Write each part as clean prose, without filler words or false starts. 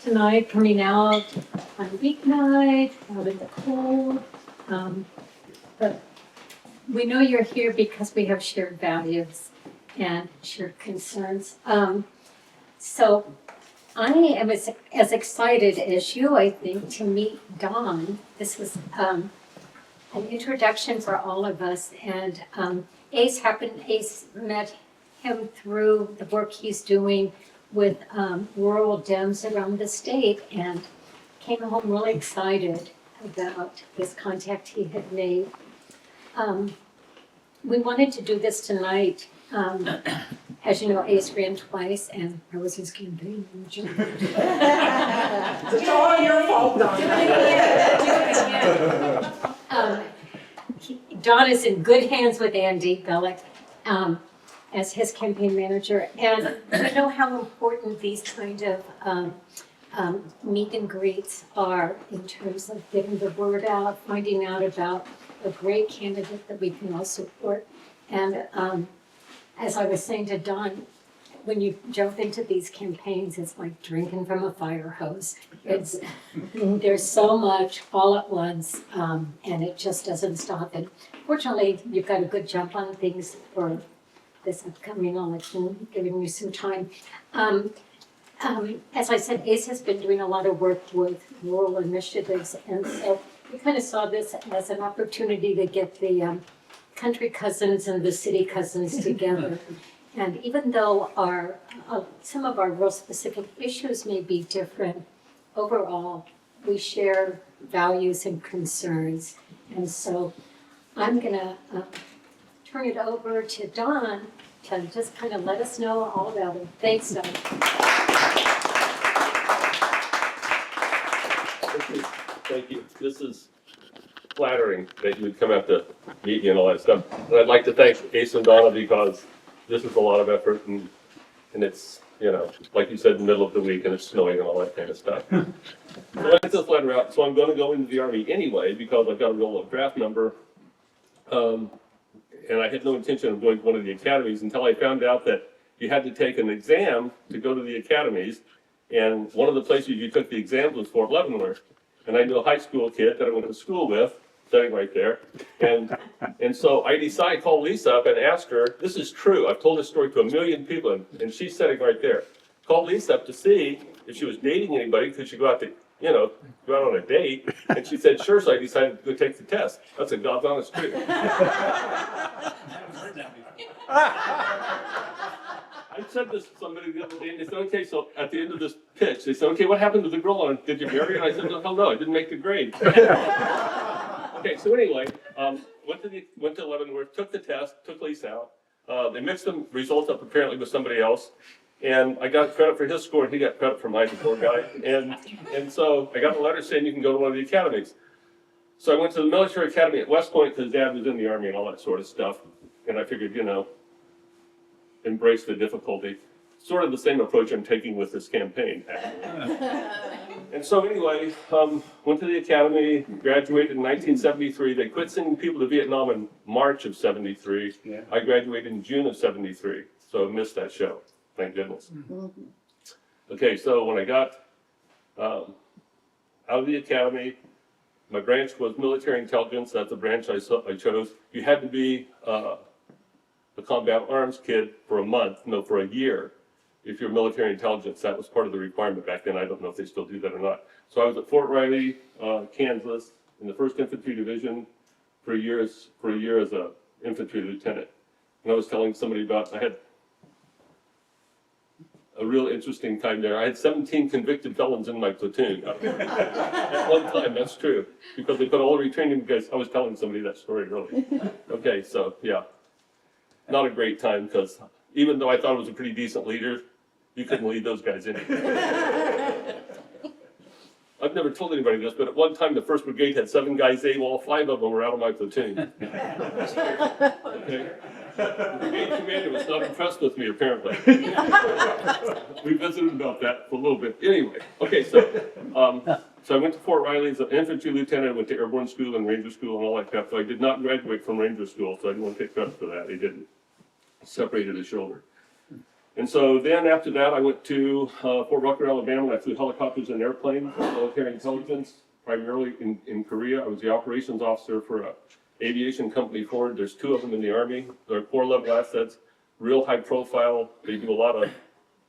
tonight, coming out on a weeknight, out in the cold. But we know you're here because we have shared values and shared concerns. So I am as excited as you, I think, to meet Don. This was an introduction for all of us, and Ace met him through the work he's doing with rural Dems around the state, and came home really excited about this contact he had made. We wanted to do this tonight. As you know, Ace ran twice, and I was his campaign manager. It's all your fault, Don. Don is in good hands with Andy Bellick as his campaign manager, and we know how important these kind of meet and greets are in terms of getting the word out, finding out about a great candidate that we can all support. And as I was saying to Don, when you jump into these campaigns, it's like drinking from a fire hose. There's so much all at once, and it just doesn't stop. And fortunately, you've got a good jump on things for this upcoming election, giving you some time. As I said, ACE has been doing a lot of work with rural initiatives, and so we kind of saw this as an opportunity to get the country cousins and the city cousins together. And even though some of our real specific issues may be different, overall, we share values and concerns. And so I'm gonna turn it over to Don to just kind of let us know all about it. Thanks, Don. Thank you. This is flattering that you would come out to meet me and all that stuff. And I'd like to thank Ace and Donna because this is a lot of effort and it's, you know, like you said, in the middle of the week and it's snowing and all that kind of stuff. So I get this letter out, so I'm going to go into the Army anyway because I've got a roll-up draft number. And I had no intention of going to one of the academies until I found out that you had to take an exam to go to the academies. And one of the places you took the exam was Fort Leavenworth. And I knew a high school kid that I went to school with, sitting right there. And so I called Lisa up and asked her, this is true, I've told this story to 1 million people, and she's sitting right there. Called Lisa up to see if she was dating anybody, could she go out to, you know, go out on a date? And she said, sure, so I decided to go take the test. That's a God's honest truth. I said this to somebody the other day, and they said, okay, so at the end of this pitch, they said, okay, what happened to the girl? And did you marry her? And I said, no, hell no, I didn't make the grade. Okay, so anyway, went to Leavenworth, took the test, took Lisa out. They mixed the results up apparently with somebody else, and I got credit for his score, and he got credit for mine, the poor guy. And so I got a letter saying you can go to one of the academies. So I went to the military academy at West Point because Dad was in the Army and all that sort of stuff. And I figured, you know, embrace the difficulty. Sort of the same approach I'm taking with this campaign, actually. And so anyway, went to the academy, graduated in 1973. They quit sending people to Vietnam in March of 73. Yeah. I graduated in June of 73, so I missed that show, thank goodness. Mm-hmm. Okay, so when I got out of the academy, my branch was military intelligence. That's the branch I chose. You had to be a combat arms kid for a month, no, for a year. If you're military intelligence, that was part of the requirement back then. I don't know if they still do that or not. So I was at Fort Riley, Kansas, in the 1st Infantry Division for a year as an infantry lieutenant. And I was telling somebody about, I had a real interesting time there. I had 17 convicted felons in my platoon at one time. That's true, because they put all the retraining because I was telling somebody that story earlier. Okay, so yeah, not a great time because even though I thought I was a pretty decent leader, you couldn't lead those guys anyway. I've never told anybody this, but at one time the 1st Brigade had 7 guys able, all 5 of them were out of my platoon. Okay. The brigade commander was not impressed with me, apparently. We visited about that for a little bit. Anyway, okay, so I went to Fort Riley as an infantry lieutenant. I went to airborne school and ranger school and all that stuff. So I did not graduate from ranger school, so I didn't want to take credit for that. They didn't. Separated his shoulder. And so then after that, I went to Fort Rucker, Alabama, and I flew helicopters and airplanes, military intelligence, primarily in Korea. I was the operations officer for an aviation company Ford. There's 2 of them in the Army. They're core level assets, real high profile. They do a lot of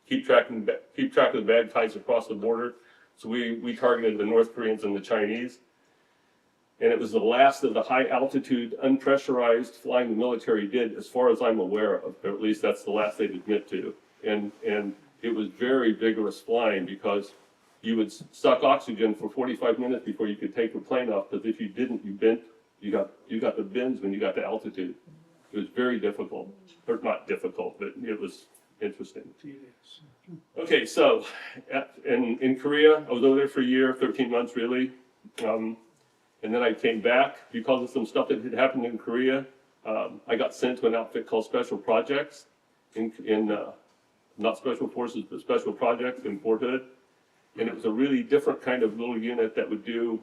keep track of the bad guys across the border. So we targeted the North Koreans and the Chinese. And it was the last of the high altitude, unpressurized flying the military did, as far as I'm aware of, or at least that's the last they'd admit to. And it was very vigorous flying because you would suck oxygen for 45 minutes before you could take the plane off, because if you didn't, you got the bends when you got to altitude. It was very difficult, or not difficult, but it was interesting. Okay, so in Korea, I was over there for a year, 13 months really. And then I came back because of some stuff that had happened in Korea. I got sent to an outfit called Special Projects in not Special Forces, but Special Projects in Fort Hood. And it was a really different kind of little unit that would do,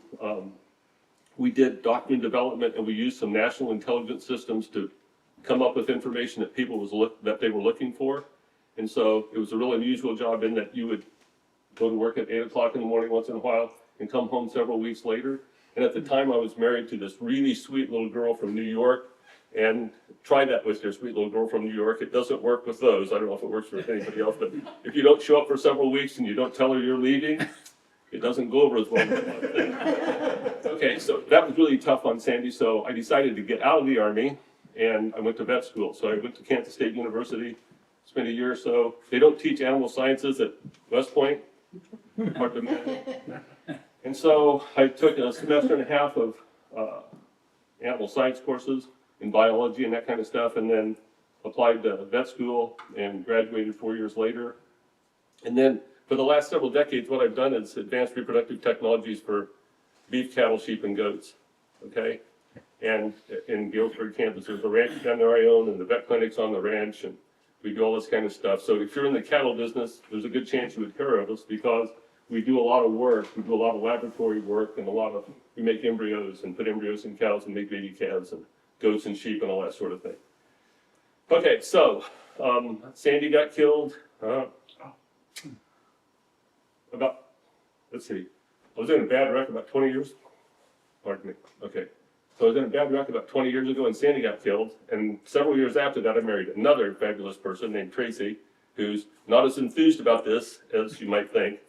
we did document development, and we used some national intelligence systems to come up with information that that they were looking for. And so it was a real unusual job in that you would go to work at 8 o'clock in the morning once in a while and come home several weeks later. And at the time, I was married to this really sweet little girl from New York, and try that with your sweet little girl from New York. It doesn't work with those. I don't know if it works for anybody else, but if you don't show up for several weeks and you don't tell her you're leaving, it doesn't go over as well. Okay, so that was really tough on Sandy, so I decided to get out of the Army, and I went to vet school. So I went to Kansas State University, spent a year or so. They don't teach animal sciences at West Point. Hard to imagine. And so I took a semester and a half of animal science courses in biology and that kind of stuff, and then applied to vet school and graduated 4 years later. And then for the last several decades, what I've done is advanced reproductive technologies for beef, cattle, sheep, and goats, okay? And in Galesburg, Kansas, there's a ranch down there I own, and the vet clinic's on the ranch, and we do all this kind of stuff. So if you're in the cattle business, there's a good chance you would hear of us, because we do a lot of work. We do a lot of laboratory work, and we make embryos and put embryos in cows and make baby calves and goats and sheep and all that sort of thing. Okay, so Sandy got killed let's see, I was in a bad wreck about 20 years, pardon me, okay. So I was in a bad wreck about 20 years ago, and Sandy got killed, and several years after that I married another fabulous person named Tracy, who's not as enthused about this as you might think.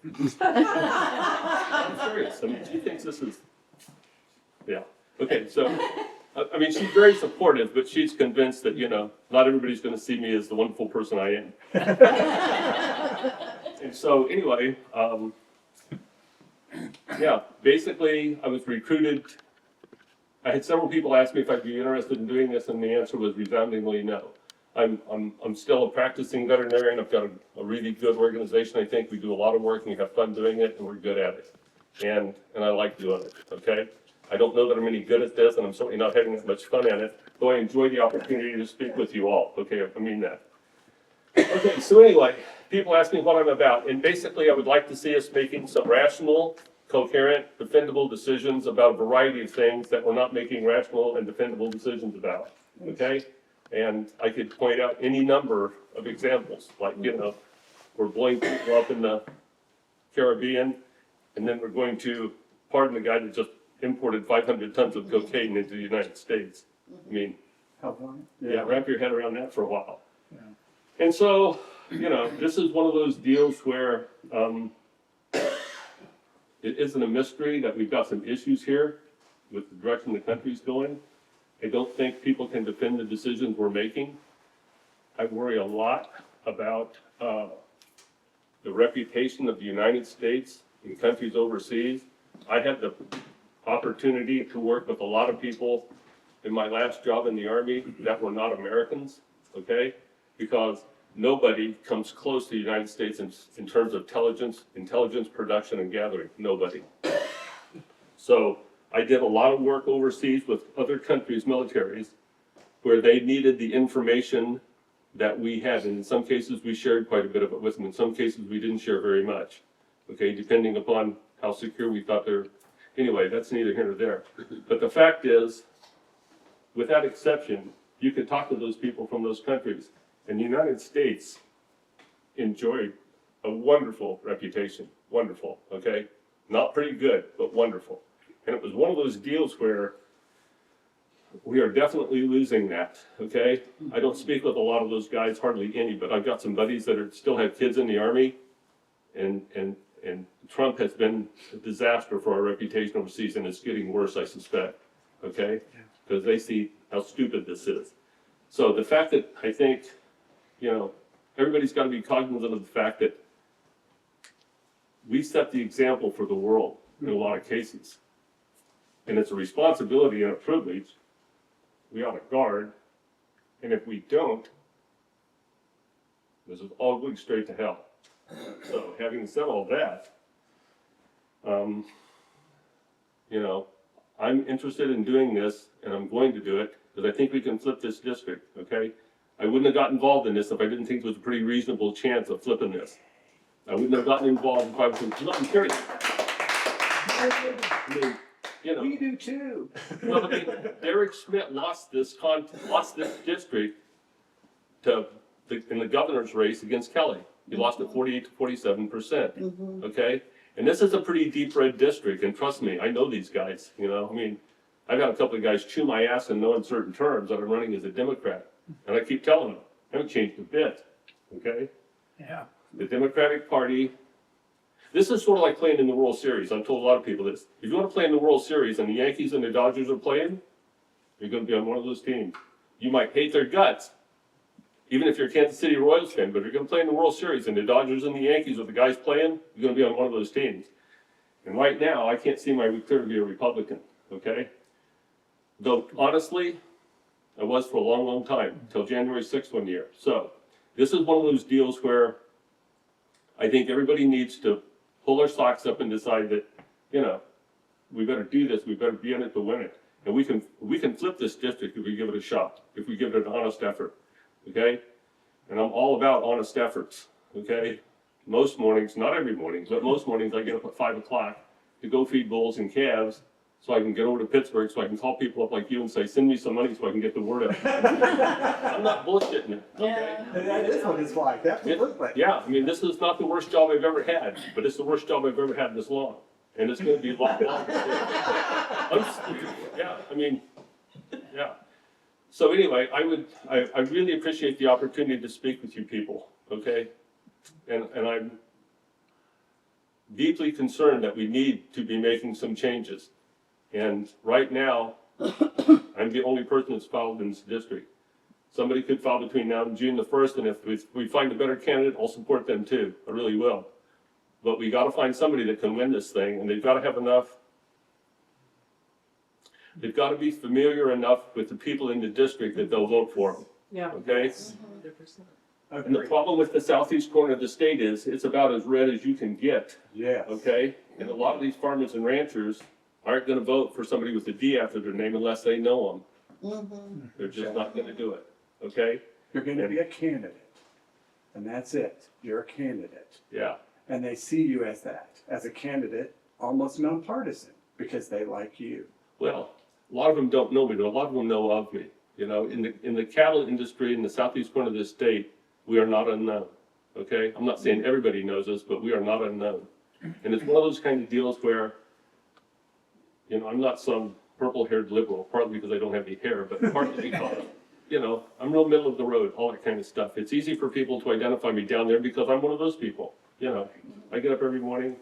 I'm serious. I mean, she thinks this is, yeah. Okay, so, I mean, she's very supportive, but she's convinced that, not everybody's going to see me as the wonderful person I am. And so, anyway, yeah, basically, I was recruited. I had several people ask me if I'd be interested in doing this, and the answer was resoundingly no. I'm still a practicing veterinarian. I've got a really good organization. I think we do a lot of work, and we have fun doing it, and we're good at it. And I like doing it, okay? I don't know that I'm any good at this, and I'm certainly not having that much fun at it, though I enjoy the opportunity to speak with you all, okay? I mean that. Okay, so anyway, people ask me what I'm about, and basically I would like to see us making some rational, coherent, defendable decisions about a variety of things that we're not making rational and defendable decisions about, okay? And I could point out any number of examples, like, we're blowing people up in the Caribbean, and then we're going to pardon the guy that just imported 500 tons of cocaine into the United States. I mean, yeah, wrap your head around that for a while. Yeah. And so, this is one of those deals where it isn't a mystery that we've got some issues here with the direction the country's going. I don't think people can defend the decisions we're making. I worry a lot about the reputation of the United States in countries overseas. I had the opportunity to work with a lot of people in my last job in the Army that were not Americans, okay? Because nobody comes close to the United States in terms of intelligence production and gathering, nobody. So I did a lot of work overseas with other countries' militaries where they needed the information that we had. And in some cases, we shared quite a bit of it with them. In some cases, we didn't share very much, okay, depending upon how secure we thought they're. Anyway, that's neither here nor there. But the fact is, with that exception, you could talk to those people from those countries. And the United States enjoyed a wonderful reputation, wonderful, okay? Not pretty good, but wonderful. And it was one of those deals where we are definitely losing that, okay? I don't speak with a lot of those guys, hardly any, but I've got some buddies that still have kids in the Army, and Trump has been a disaster for our reputation overseas, and it's getting worse, I suspect, okay? Because they see how stupid this is. So the fact that I think, you know, everybody's got to be cognizant of the fact that we set the example for the world in a lot of cases. And it's a responsibility and a privilege we ought to guard. And if we don't, this is all going straight to hell. So having said all that, you know, I'm interested in doing this, and I'm going to do it, because I think we can flip this district, okay? I wouldn't have got involved in this if I didn't think there was a pretty reasonable chance of flipping this. I wouldn't have gotten involved if I was, no, I'm serious. I mean, you know. We do too. Well, I mean, Derek Schmidt lost this district in the governor's race against Kelly. He lost it 48 to 47%, okay? And this is a pretty deep red district, and trust me, I know these guys, you know? I mean, I've had a couple of guys chew my ass in no uncertain terms that I'm running as a Democrat. And I keep telling them, I haven't changed a bit, okay? Yeah. The Democratic Party, this is sort of like playing in the World Series. I've told a lot of people this. If you want to play in the World Series and the Yankees and the Dodgers are playing, you're going to be on one of those teams. You might hate their guts, even if you're a Kansas City Royals fan, but if you're going to play in the World Series and the Dodgers and the Yankees are the guys playing, you're going to be on one of those teams. And right now, I can't see my way clear to be a Republican, okay? Though, honestly, I was for a long, long time, until January 6th one year. So, this is one of those deals where I think everybody needs to pull their socks up and decide that, you know, we better do this, we better be in it to win it. And we can flip this district if we give it a shot, if we give it an honest effort, okay? And I'm all about honest efforts, okay? Most mornings, not every morning, but most mornings I get up at 5 o'clock to go feed bulls and calves so I can get over to Pittsburgh, so I can call people up like you and say, send me some money so I can get the word out. I'm not bullshitting you, okay? That is what it's like, absolutely. Yeah, I mean, this is not the worst job I've ever had, but it's the worst job I've ever had this long. And it's gonna be a lot longer. Yeah, I mean, yeah. So anyway, I really appreciate the opportunity to speak with you people, okay? And I'm deeply concerned that we need to be making some changes. And right now, I'm the only person that's filed in this district. Somebody could file between now and June the 1st, and if we find a better candidate, I'll support them too. I really will. But we gotta find somebody that can win this thing, and they've gotta have enough, they've gotta be familiar enough with the people in the district that they'll vote for them. Yeah. Okay? And the problem with the southeast corner of the state is, it's about as red as you can get, Yes. okay? And a lot of these farmers and ranchers aren't gonna vote for somebody with a D after their name unless they know them. They're just not gonna do it, okay? You're gonna be a candidate, and that's it. You're a candidate. Yeah, And they see you as that, as a candidate, almost nonpartisan, because they like you. well, a lot of them don't know me, but a lot of them know of me. You know, in the cattle industry in the southeast corner of this state, we are not unknown, okay? I'm not saying everybody knows us, but we are not unknown. And it's one of those kind of deals where, you know, I'm not some purple-haired liberal, partly because I don't have any hair, but partly because, you know, I'm real middle of the road, all that kind of stuff. It's easy for people to identify me down there because I'm one of those people, you know. I get up every morning,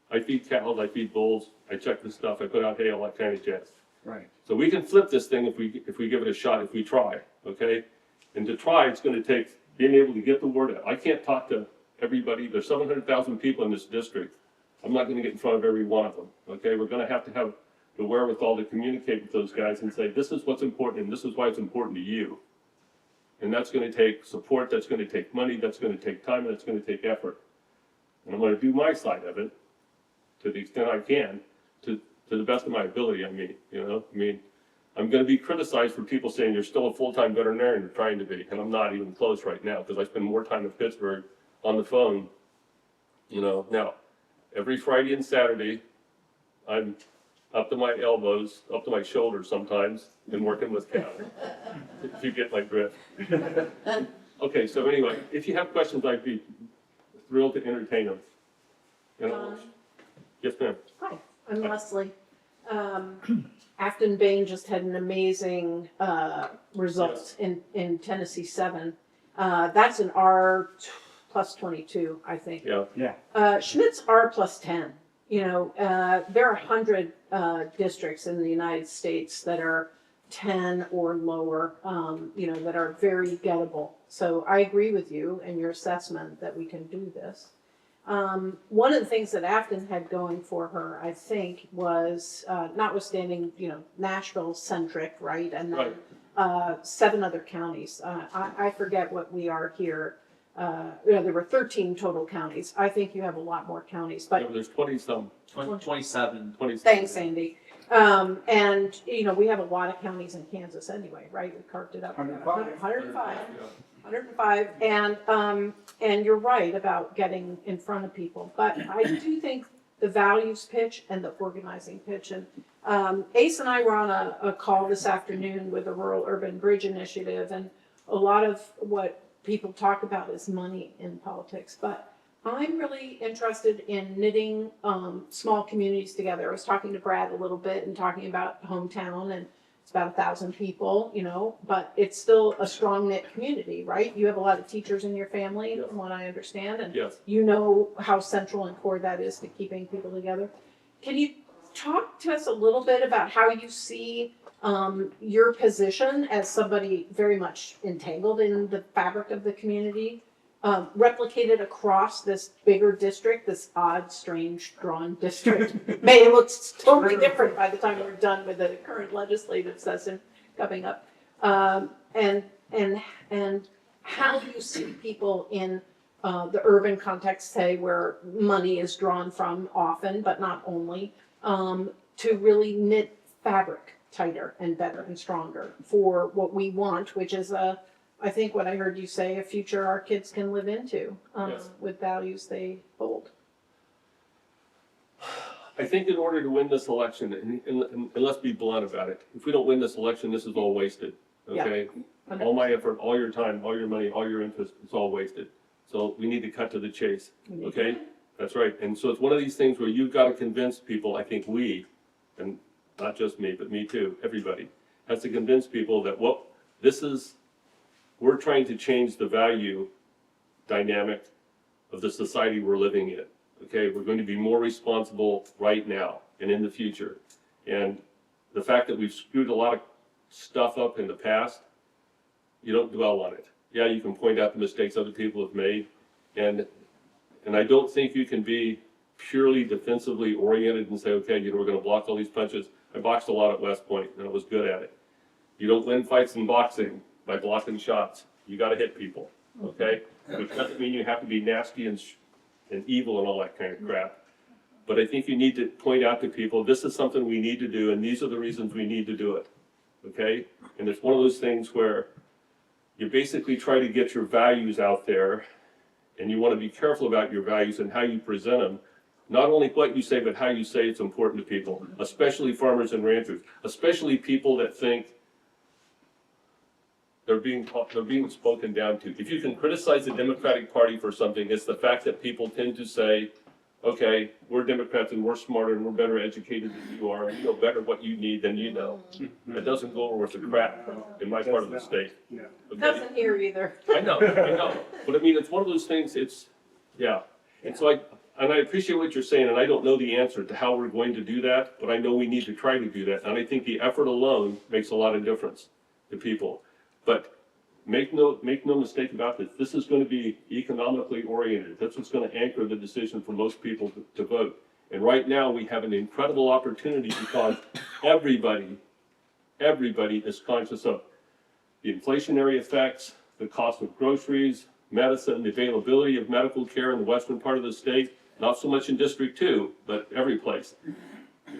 I feed cattle, I feed bulls, I check the stuff, I put out hay, all that kind of jazz. Right. So we can flip this thing if we give it a shot, if we try, okay? And to try, it's gonna take being able to get the word out. I can't talk to everybody, there's 700,000 people in this district. I'm not gonna get in front of every one of them, okay? We're gonna have to have the wherewithal to communicate with those guys and say, this is what's important and this is why it's important to you. And that's gonna take support, that's gonna take money, that's gonna take time, that's gonna take effort. And I'm gonna do my side of it to the extent I can, to the best of my ability, I mean, you know? I mean, I'm gonna be criticized for people saying you're still a full-time veterinarian, you're trying to be, and I'm not even close right now, because I spend more time in Pittsburgh on the phone, you know? Now, every Friday and Saturday, I'm up to my elbows, up to my shoulders sometimes, and working with cattle, if you get my drift. Okay, so anyway, if you have questions, I'd be thrilled to entertain them. You know? Yes, ma'am. Hi, I'm Leslie. Afton Bain just had an amazing result in Tennessee 7. That's an R plus 22, I think. Yeah. Yeah. Schmidt's R plus 10. You know, there are 100 districts in the United States that are 10 or lower, you know, that are very gettable. So I agree with you and your assessment that we can do this. One of the things that Afton had going for her, I think, was notwithstanding, you know, Nashville centric, right? And then 7 other counties. I forget what we are here. You know, there were 13 total counties. I think you have a lot more counties, but Yeah, there's 20-some. 27. 20. thanks, Sandy. And, you know, we have a lot of counties in Kansas anyway, right? We carved it up. 105. 105. And you're right about getting in front of people. But I do think the values pitch and the organizing pitch. And Ace and I were on a call this afternoon with the Rural Urban Bridge Initiative. And a lot of what people talk about is money in politics. But I'm really interested in knitting small communities together. I was talking to Brad a little bit and talking about hometown, and it's about 1,000 people, you know, but it's still a strong knit community, right? You have a lot of teachers in your family, Yeah. from what I understand, and Yes. you know how central and core that is to keeping people together. Can you talk to us a little bit about how you see your position as somebody very much entangled in the fabric of the community? Replicated across this bigger district, this odd, strange, drawn district. May it look totally different by the time we're done with the current legislative session coming up. And how do you see people in the urban context, say, where money is drawn from often, but not only, to really knit fabric tighter and better and stronger for what we want, which is I think what I heard you say, a future our kids can live into Yes. with values they hold. I think in order to win this election, and let's be blunt about it, if we don't win this election, this is all wasted, okay? All my effort, all your time, all your money, all your interest, it's all wasted. So we need to cut to the chase, okay? That's right. And so it's one of these things where you've got to convince people, I think we, and not just me, but me too, everybody, has to convince people that we're trying to change the value dynamic of the society we're living in. Okay, we're going to be more responsible right now and in the future. And the fact that we've screwed a lot of stuff up in the past, you don't dwell on it. Yeah, you can point out the mistakes other people have made. And I don't think you can be purely defensively oriented and say, okay, you know, we're going to block all these punches. I boxed a lot at West Point and I was good at it. You don't win fights in boxing by blocking shots. You got to hit people, okay? Which doesn't mean you have to be nasty and evil and all that kind of crap. But I think you need to point out to people, this is something we need to do, and these are the reasons we need to do it, okay? And it's one of those things where you basically try to get your values out there, and you want to be careful about your values and how you present them. Not only what you say, but how you say it's important to people, especially farmers and ranchers, especially people that think they're being spoken down to. If you can criticize the Democratic Party for something, it's the fact that people tend to say, okay, we're Democrats and we're smarter and we're better educated than you are, and you know better what you need than you know. It doesn't go over with the crap in my part of the state. Yeah. Okay? Doesn't here either. I know. But I mean, it's one of those things, yeah. And so I appreciate what you're saying, and I don't know the answer to how we're going to do that, but I know we need to try to do that. And I think the effort alone makes a lot of difference to people. But make no mistake about this. This is going to be economically oriented. That's what's going to anchor the decision for most people to vote. And right now we have an incredible opportunity because everybody is conscious of the inflationary effects, the cost of groceries, medicine, the availability of medical care in the western part of the state, not so much in District 2, but every place.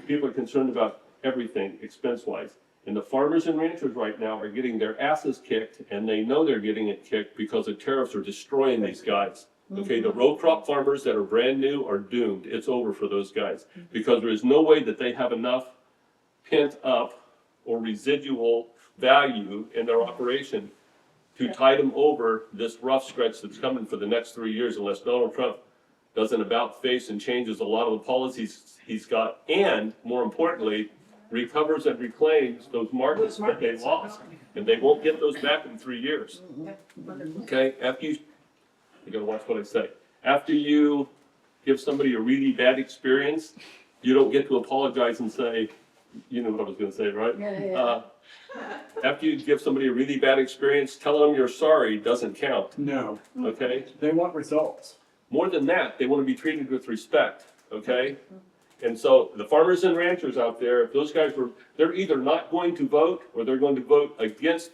People are concerned about everything expense-wise. And the farmers and ranchers right now are getting their asses kicked, and they know they're getting it kicked because the tariffs are destroying these guys. Okay, the row crop farmers that are brand new are doomed. It's over for those guys because there is no way that they have enough pent up or residual value in their operation to tide them over this rough stretch that's coming for the next 3 years unless Donald Trump does an about-face and changes a lot of the policies he's got, and more importantly, recovers and reclaims those markets that they lost. And they won't get those back in 3 years. Okay, you gotta watch what I say. After you give somebody a really bad experience, you don't get to apologize and say, you know what I was gonna say, right? After you give somebody a really bad experience, tell them you're sorry doesn't count, No, okay? they want results. More than that, they want to be treated with respect, okay? And so the farmers and ranchers out there, if those guys they're either not going to vote or they're going to vote against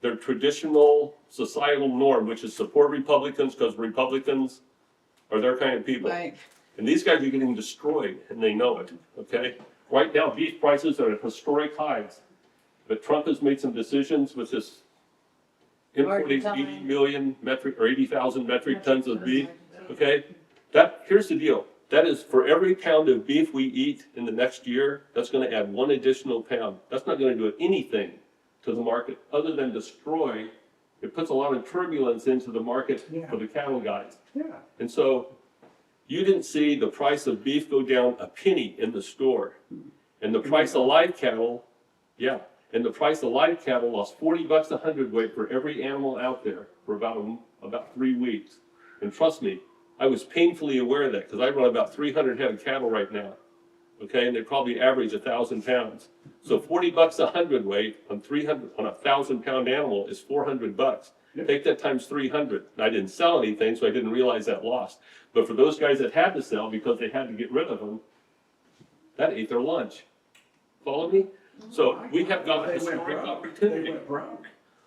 their traditional societal norm, which is support Republicans because Republicans are their kind of people. Right. And these guys are getting destroyed and they know it, okay? Right now, beef prices are at historic highs. But Trump has made some decisions with this importing 80 million metric or 80,000 metric tons of beef, okay? Here's the deal. That is for every pound of beef we eat in the next year, that's gonna add 1 additional pound. That's not gonna do anything to the market other than destroy. It puts a lot of turbulence into the market for the cattle guys. Yeah. And so you didn't see the price of beef go down a penny in the store. And the price of live cattle, and the price of live cattle lost $40 a hundredweight for every animal out there for about 3 weeks. And trust me, I was painfully aware of that because I run about 300 head of cattle right now. Okay, and they probably average 1,000 pounds. So $40 a hundredweight on 1,000-pound animal is $400. Take that times 300. And I didn't sell anything, so I didn't realize that loss. But for those guys that had to sell because they had to get rid of them, that ate their lunch. Follow me? So we have got a historic opportunity. They went broke.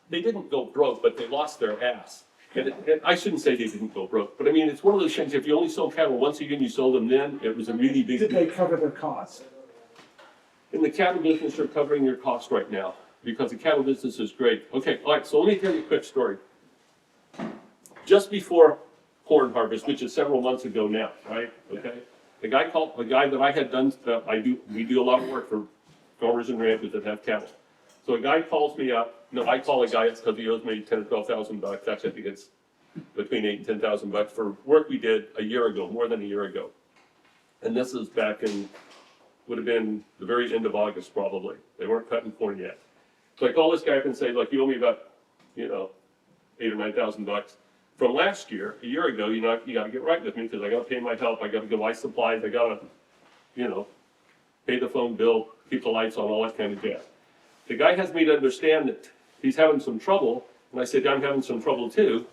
They didn't go broke, but they lost their ass. And I shouldn't say they didn't go broke, but I mean, it's one of those things, if you only sold cattle once a year and you sold them then, it was a really big Did deal. they cover their costs? In the cattle business, you're covering your cost right now because the cattle business is great. Okay, all right, so let me tell you a quick story. Just before corn harvest, which is several months ago now, right? Okay, the guy that I had done, we do a lot of work for farmers and ranchers that have cattle. So a guy calls me up. No, I call a guy because he owes me $10,000 or $12,000. Actually, I think it's between $8,000 and $10,000 for work we did a year ago, more than a year ago. And this is back in, would have been the very end of August probably. They weren't cutting corn yet. So I call this guy up and say, look, you owe me about, $8,000 or $9,000 from last year, a year ago. You got to get right with me because I got to pay my help. I got to go buy supplies. I got to, pay the phone bill, keep the lights on, all that kind of jazz. The guy has me to understand that he's having some trouble, and I said, I'm having some trouble too.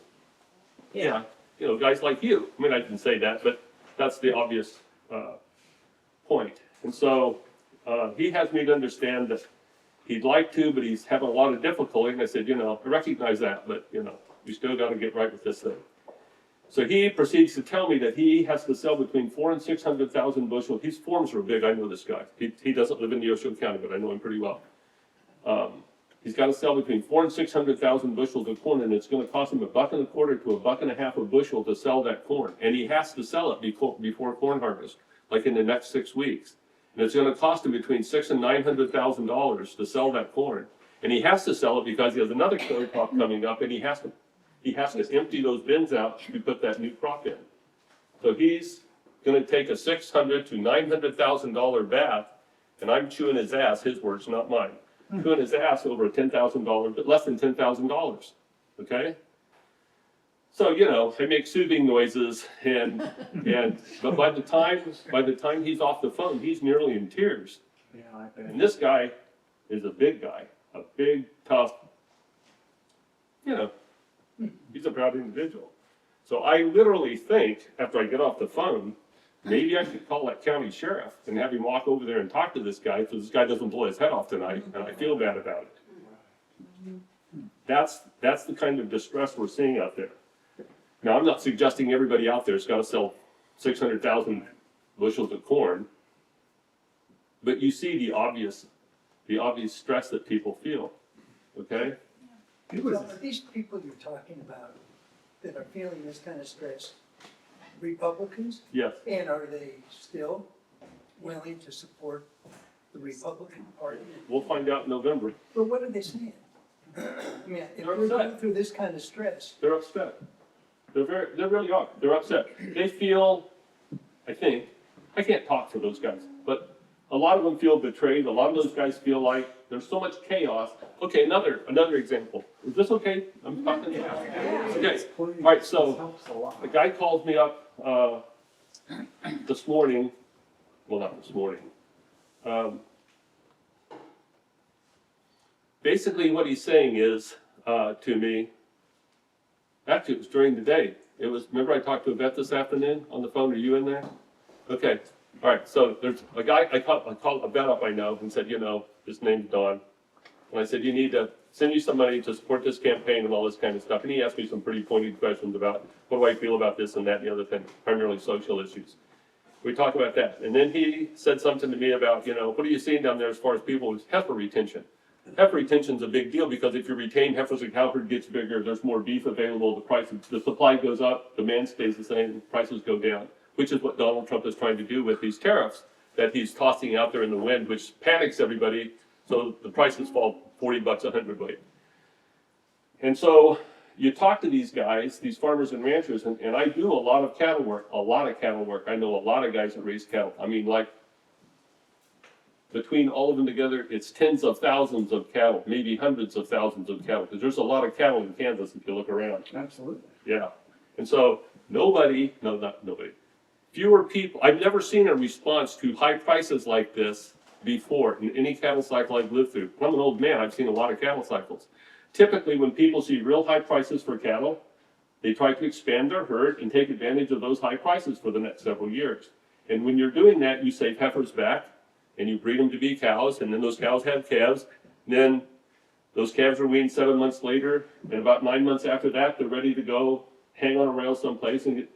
Yeah, guys like you. I mean, I didn't say that, but that's the obvious point. And so he has me to understand that he'd like to, but he's having a lot of difficulty. And I said, I recognize that, but we still got to get right with this thing. So he proceeds to tell me that he has to sell between 400,000 and 600,000 bushels. His farms are big. I know this guy. He doesn't live in Neosho County, but I know him pretty well. He's got to sell between 400,000 and 600,000 bushels of corn, and it's going to cost him $1.25 to $1.50 a bushel to sell that corn. And he has to sell it before corn harvest, like in the next 6 weeks. And it's going to cost him between $600,000 and $900,000 to sell that corn. And he has to sell it because he has another corn crop coming up, and he has to empty those bins out to put that new crop in. So he's going to take a $600,000 to $900,000 bath, and I'm chewing his ass. His words, not mine. Chewing his ass over a $10,000, but less than $10,000. Okay. So they make soothing noises, but by the time he's off the phone, he's nearly in tears. Yeah, I bet. And this guy is a big guy, a big, tough. He's a proud individual. So I literally think after I get off the phone, maybe I could call that county sheriff and have him walk over there and talk to this guy so this guy doesn't blow his head off tonight, and I feel bad about it. That's the kind of distress we're seeing out there. Now, I'm not suggesting everybody out there's got to sell 600,000 bushels of corn, but you see the obvious stress that people feel, okay? So are these people you're talking about that are feeling this kind of stress Republicans? Yes. And are they still willing to support the Republican Party? We'll find out in November. But what are they saying? I mean, if They're we're going upset. through this kind of stress, They're upset. They really are. They're upset. They feel, I think, I can't talk for those guys, but a lot of them feel betrayed. A lot of those guys feel like there's so much chaos. Okay, another example. Is this okay? I'm talking. Okay. All right. So Helps a lot. a guy calls me up this morning. Well, not this morning. Basically, what he's saying is to me. Actually, it was during the day. It was. Remember, I talked to Yvette this afternoon on the phone. Are you in there? Okay. All right. So there's a guy. I called Yvette up. I know, and said, his name's Don. And I said, you need to send you some money to support this campaign and all this kind of stuff. And he asked me some pretty pointed questions about what do I feel about this and that and the other thing, primarily social issues. We talked about that. And then he said something to me about, what are you seeing down there as far as people with heifer retention? Heifer retention is a big deal because if you retain heifers, the cow herd gets bigger, there's more beef available, the supply goes up, demand stays the same, prices go down, which is what Donald Trump is trying to do with these tariffs that he's tossing out there in the wind, which panics everybody, so the prices fall $40 a hundredweight. And so you talk to these guys, these farmers and ranchers, and I do a lot of cattle work. I know a lot of guys that raise cattle. I mean, like, between all of them together, it's tens of thousands of cattle, maybe hundreds of thousands of cattle, because there's a lot of cattle in Kansas if you look around. Absolutely. Yeah. And so not nobody. Fewer people, I've never seen a response to high prices like this before in any cattle cycle I've lived through. I'm an old man, I've seen a lot of cattle cycles. Typically, when people see real high prices for cattle, they try to expand their herd and take advantage of those high prices for the next several years. And when you're doing that, you save heifers back, and you breed them to be cows, and then those cows have calves. And then those calves are weaned 7 months later, and about 9 months after that, they're ready to go hang on a rail someplace and get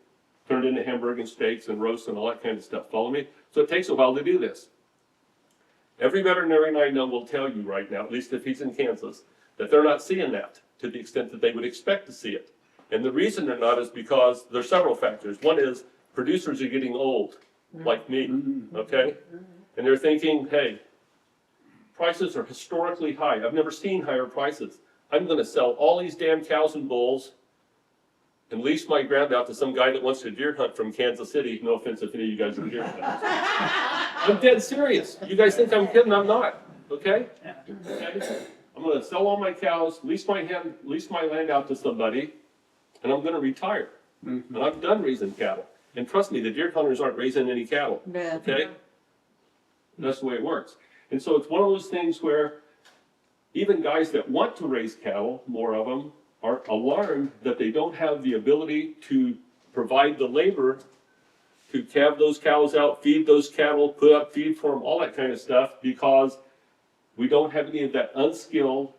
turned into hamburger and steaks and roasts and all that kind of stuff. Follow me? So it takes a while to do this. Every veterinarian I know will tell you right now, at least if he's in Kansas, that they're not seeing that to the extent that they would expect to see it. And the reason they're not is because there's several factors. One is producers are getting old, like me, okay? And they're thinking, hey, prices are historically high. I've never seen higher prices. I'm going to sell all these damn cows and bulls and lease my ground out to some guy that wants to deer hunt from Kansas City. No offense if any of you guys are deer hunters. I'm dead serious. You guys think I'm kidding? I'm not. Okay? Okay? I'm going to sell all my cows, lease my land out to somebody, and I'm going to retire. And I'm done raising cattle. And trust me, the deer hunters aren't raising any cattle. Okay? That's the way it works. And so it's one of those things where even guys that want to raise cattle, more of them, are alarmed that they don't have the ability to provide the labor to calve those cows out, feed those cattle, put up feed for them, all that kind of stuff, because we don't have any of that unskilled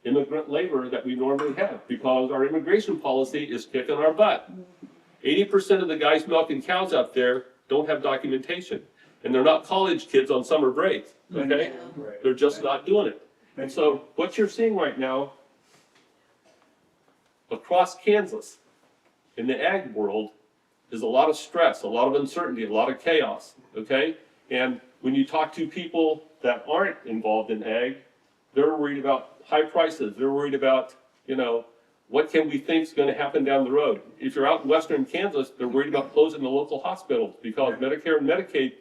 immigrant labor that we normally have, because our immigration policy is kicking our butt. 80% of the guys milking cows out there don't have documentation. And they're not college kids on summer break, okay? Right. They're just not doing it. And so what you're seeing right now across Kansas in the ag world is a lot of stress, a lot of uncertainty, a lot of chaos, okay? And when you talk to people that aren't involved in ag, they're worried about high prices. They're worried about, what can we think is going to happen down the road? If you're out in western Kansas, they're worried about closing the local hospitals because Medicare and Medicaid,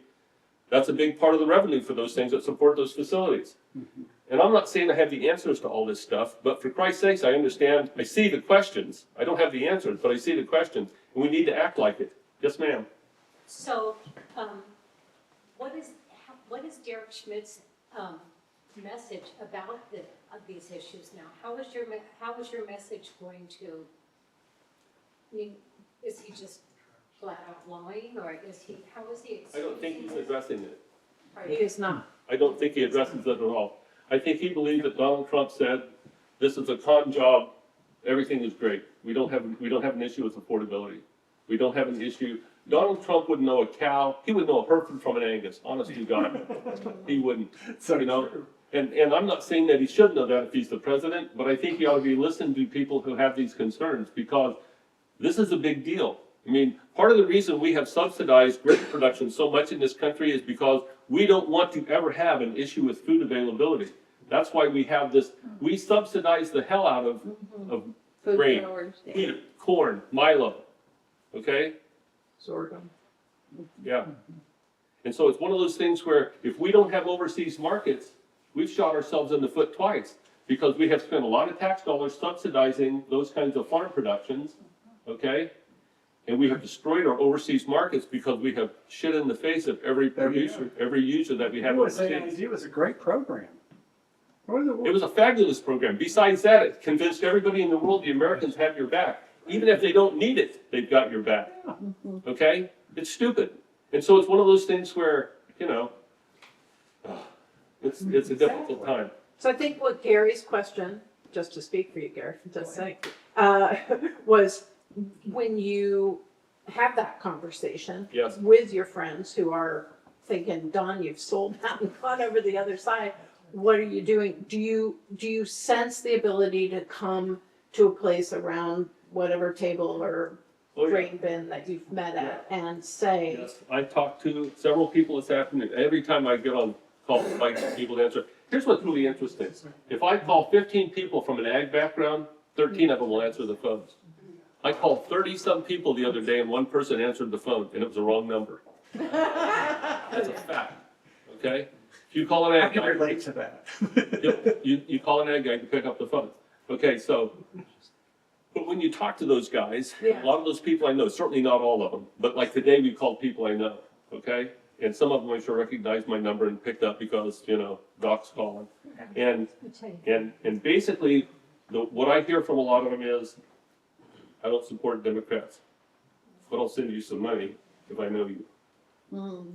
that's a big part of the revenue for those things that support those facilities. And I'm not saying I have the answers to all this stuff, but for Christ's sakes, I understand, I see the questions. I don't have the answers, but I see the questions, and we need to act like it. Yes, ma'am. So, what is Derek Schmidt's message about these issues now? How is your message going to? I mean, is he just flat out lying, or how is he? I don't think he's addressing it. He is not. I don't think he addresses it at all. I think he believes that Donald Trump said, this is a con job, everything is great. We don't have an issue with affordability. We don't have an issue. Donald Trump wouldn't know a cow, he would know a Hereford from an Angus, honest to God. He wouldn't, So true. And I'm not saying that he should know that if he's the president, but I think he ought to be listening to people who have these concerns, because this is a big deal. I mean, part of the reason we have subsidized grain production so much in this country is because we don't want to ever have an issue with food availability. That's why we have this, we subsidize the hell out of Food grain, growers, yeah. wheat, corn, Milo, okay? Sorghum. Yeah. And so it's one of those things where if we don't have overseas markets, we've shot ourselves in the foot twice, because we have spent a lot of tax dollars subsidizing those kinds of farm productions, okay? And we have destroyed our overseas markets because we have shit in the face of every There you producer, every user that we have You were saying overseas. it was a great program. What is It was a fabulous program. Besides that, it convinced everybody in the world the Americans have your back. Even if they don't need it, they've got your back. Okay? It's stupid. And so it's one of those things where, you know, it's a difficult time. So I think what Gary's question, just to speak for you, Gary, just saying, was when you have that conversation Yes. with your friends who are thinking, Don, you've sold out and gone over the other side, what are you doing? Do you sense the ability to come to a place around whatever table or Oh, yeah. grain bin that you've met at and say, Yes, I talked to several people this afternoon. Every time I get on call, I get people to answer. Here's what's really interesting. If I call 15 people from an ag background, 13 of them will answer the phones. I called 30-some people the other day and one person answered the phone and it was the wrong number. That's a fact, okay? If you call an I ag can guy, relate to that. yep, you call an ag guy to pick up the phone. Okay, so, but when you talk to those guys, Yeah. a lot of those people I know, certainly not all of them, but like today we called people I know, okay? And some of them I sure recognized my number and picked up because, you know, Doc's calling. And basically, what I hear from a lot of them is, I don't support Democrats, but I'll send you some money if I know you. I know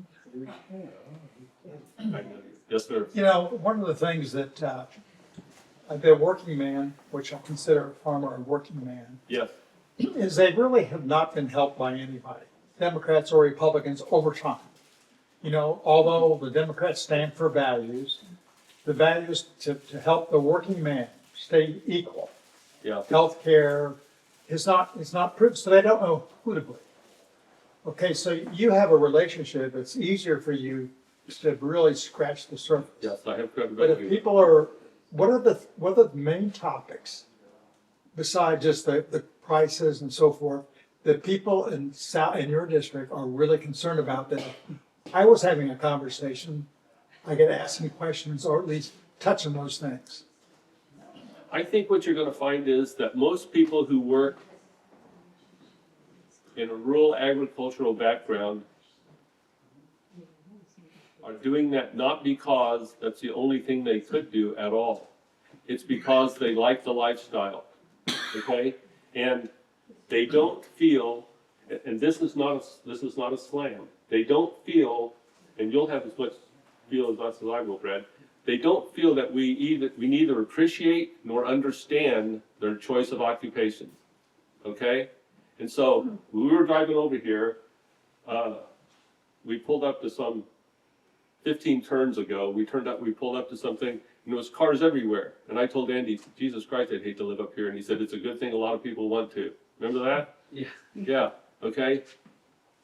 you. Yes, sir. You know, one of the things that the working man, which I consider a farmer a working man, Yes. is they really have not been helped by anybody, Democrats or Republicans, over time. You know, although the Democrats stand for values, the values to help the working man stay equal. Yeah. Healthcare is not proven, so they don't know who to believe. Okay, so you have a relationship, it's easier for you to really scratch the surface. Yes, I have But if credibility. people are, what are the main topics, besides just the prices and so forth, that people in your district are really concerned about? That if I was having a conversation, I could ask some questions or at least touch on those things. I think what you're gonna find is that most people who work in a rural agricultural background are doing that not because that's the only thing they could do at all. It's because they like the lifestyle, okay? And they don't feel, and this is not a slam, they don't feel, and you'll have as much feel as us as I will, Brad, they don't feel that we neither appreciate nor understand their choice of occupations, okay? And so, when we were driving over here, we pulled up to some 15 turns ago, we pulled up to something, and there was cars everywhere. And I told Andy, Jesus Christ, I'd hate to live up here. And he said, it's a good thing a lot of people want to. Remember that? Yeah. Yeah, okay?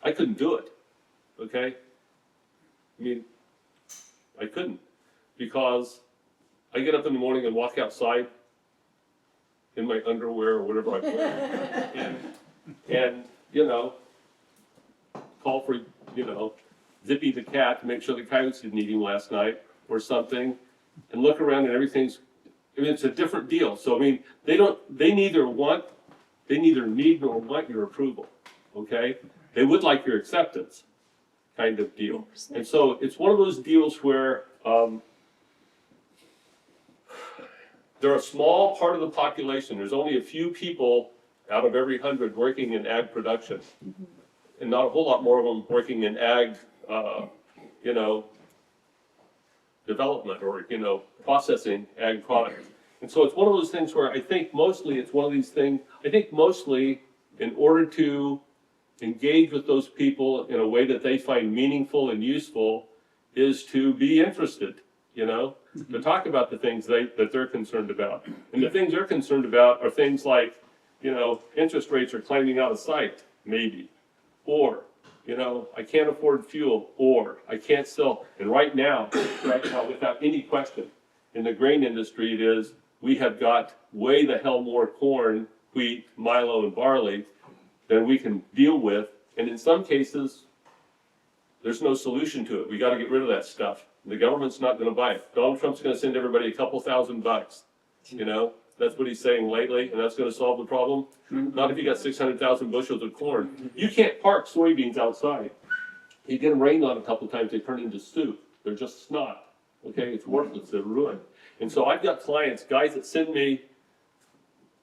I couldn't do it, okay? I mean, I couldn't, because I get up in the morning and walk outside in my underwear or whatever I wear. And, you know, call for, you know, Zippy the cat to make sure the coyotes didn't eat him last night or something, and look around and everything's, I mean, it's a different deal. So, I mean, they neither need nor want your approval, okay? They would like your acceptance, kind of deal. And so it's one of those deals where, they're a small part of the population. There's only a few people out of every 100 working in ag production. And not a whole lot more of them working in ag, you know, development or, you know, processing ag products. And so it's one of those things where I think mostly it's one of these things, I think mostly in order to engage with those people in a way that they find meaningful and useful is to be interested, you know, to talk about the things that they're concerned about. And the things they're concerned about are things like, you know, interest rates are climbing out of sight, maybe. Or, you know, I can't afford fuel, or I can't sell. And right now, without any question, In the grain industry, it is, we have got way the hell more corn, wheat, milo, and barley than we can deal with. And in some cases, there's no solution to it. We gotta get rid of that stuff. The government's not gonna buy it. Donald Trump's gonna send everybody a couple $1,000, you know? That's what he's saying lately, and that's gonna solve the problem. Not if you got 600,000 bushels of corn. You can't park soybeans outside. You get them rained on a couple times, they turn into soup. They're just snot, okay? It's worthless, they're ruined. And so I've got clients, guys that send me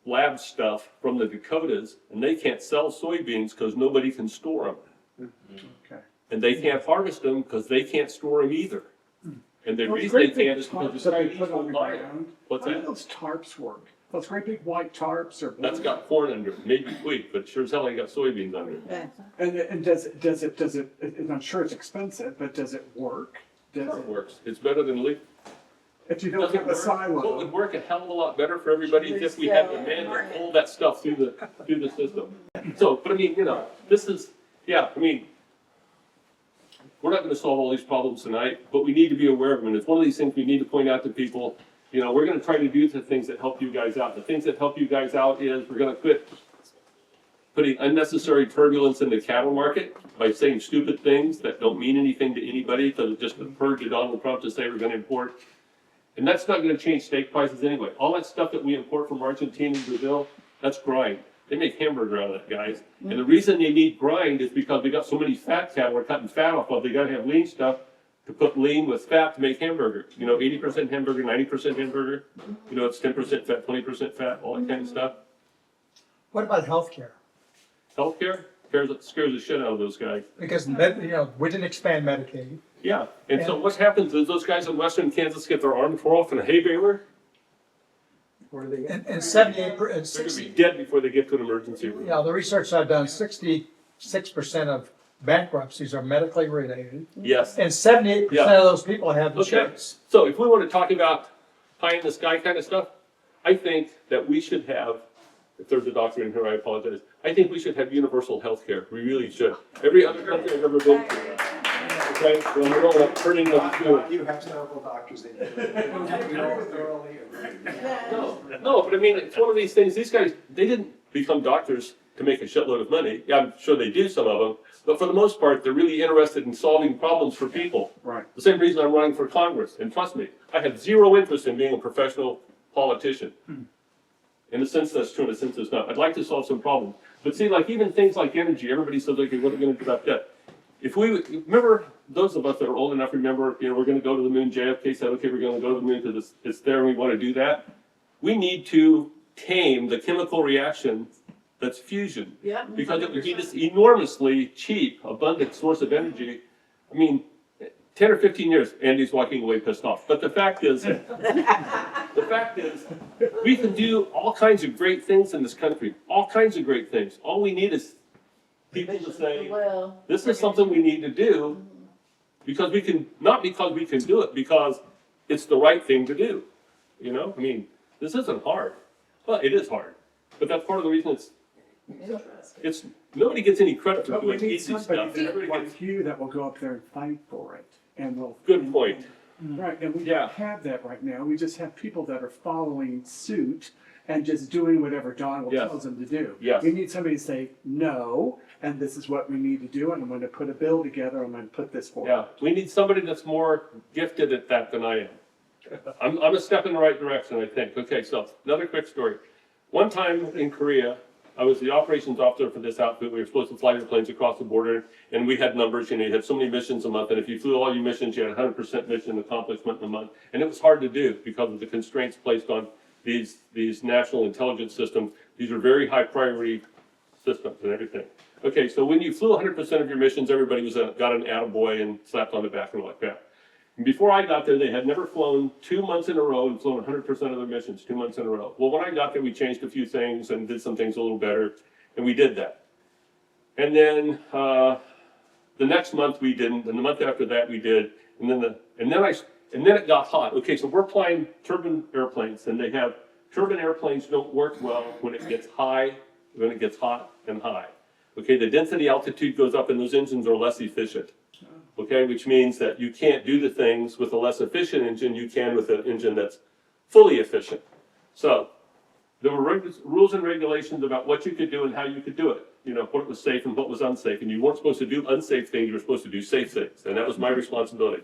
lab stuff from the Dakotas, and they can't sell soybeans because nobody can store them. Okay. And they can't harvest them because they can't store them either. And the Those reason they great big can't is because tarps the that they Chinese put on won't the buy it. ground, What's how do that? those tarps work? Those great big white tarps or? That's got corn under it, maybe wheat, but sure as hell ain't got soybeans under it. And does it, and I'm sure it's expensive, but does it work? Does It it, works. It's better than leaf. if you don't Doesn't have a work. What silo? would work a hell of a lot better for everybody is if we had demand to pull that stuff through the system. So, but I mean, you know, this is, yeah, I mean, we're not gonna solve all these problems tonight, but we need to be aware of them. And it's one of these things we need to point out to people. You know, we're gonna try to do the things that help you guys out. The things that help you guys out is we're gonna quit putting unnecessary turbulence in the cattle market by saying stupid things that don't mean anything to anybody because it just occurred to Donald Trump to say we're gonna import. And that's not gonna change steak prices anyway. All that stuff that we import from Argentina and Brazil, that's grind. They make hamburger out of that, guys. And the reason they need grind is because they got so many fat cattle, we're cutting fat off of, they gotta have lean stuff to put lean with fat to make hamburger. You know, 80% hamburger, 90% hamburger. You know, it's 10% fat, 20% fat, all that kind of stuff. What about healthcare? Healthcare scares the shit out of those guys. Because, we didn't expand Medicaid. Yeah, and so what happens is those guys in western Kansas get their arm tore off in a hay baler, And 78, and they're gonna be 60, dead before they get to an emergency room. the research I've done, 66% of bankruptcies are medically related. Yes. And 78% of those people have Okay, insurance. so if we want to talk about pie in the sky kind of stuff, I think that we should have, if there's a doctor in here, I apologize. I think we should have universal health care. We really should. Every other country I've ever been to. Okay, well, we don't want turning them to. You have several doctors that you know thoroughly agree. No, but I mean, it's one of these things, these guys, they didn't become doctors to make a shitload of money. Yeah, I'm sure they do, some of them. But for the most part, they're really interested in solving problems for people. Right. The same reason I'm running for Congress. And trust me, I have zero interest in being a professional politician. In a sense, that's true. In a sense, it's not. I'd like to solve some problems. But see, like even things like energy, everybody says, okay, what are we going to do about that? If we remember, those of us that are old enough remember, we're going to go to the moon. JFK said, okay, we're going to go to the moon because it's there and we want to do that. We need to tame the chemical reaction that's fusion. Yeah. Because it would be this enormously cheap, abundant source of energy. I mean, 10 or 15 years, Andy's walking away pissed off. But the fact is, we can do all kinds of great things in this country. All kinds of great things. All we need is people to say, this is something we need to do because we can, not because we can do it, because it's the right thing to do. You know, I mean, this isn't hard. Well, it is hard. But that's part of the reason it's nobody gets any credit for But we doing need easy somebody stuff. Everybody gets, like you that will go up there and fight for it and will. good point. Right, and we Yeah. don't have that right now. We just have people that are following suit and just doing whatever Donald Yes. tells them to do. Yes. We need somebody to say, no, and this is what we need to do, and I'm gonna put a bill together, I'm gonna put this forward. Yeah, we need somebody that's more gifted at that than I am. I'm a step in the right direction, I think. Okay, so another quick story. One time in Korea, I was the operations officer for this outfit. We were supposed to fly airplanes across the border, and we had numbers. You had so many missions a month, and if you flew all your missions, you had 100% mission accomplishment in a month. And it was hard to do because of the constraints placed on these national intelligence systems. These are very high priority systems and everything. Okay, so when you flew 100% of your missions, everybody got an attaboy and slapped on the back and like that. And before I got there, they had never flown 2 months in a row and flown 100% of their missions 2 months in a row. Well, when I got there, we changed a few things and did some things a little better, and we did that. And then the next month we didn't, and the month after that we did, and then it got hot. Okay, so we're flying turbine airplanes, and they have turbine airplanes don't work well when it gets high, when it gets hot and high. Okay, the density altitude goes up, and those engines are less efficient. okay? Which means that you can't do the things with a less efficient engine you can with an engine that's fully efficient. So there were rules and regulations about what you could do and how you could do it. You know, what was safe and what was unsafe. And you weren't supposed to do unsafe things, you were supposed to do safe things. And that was my responsibility.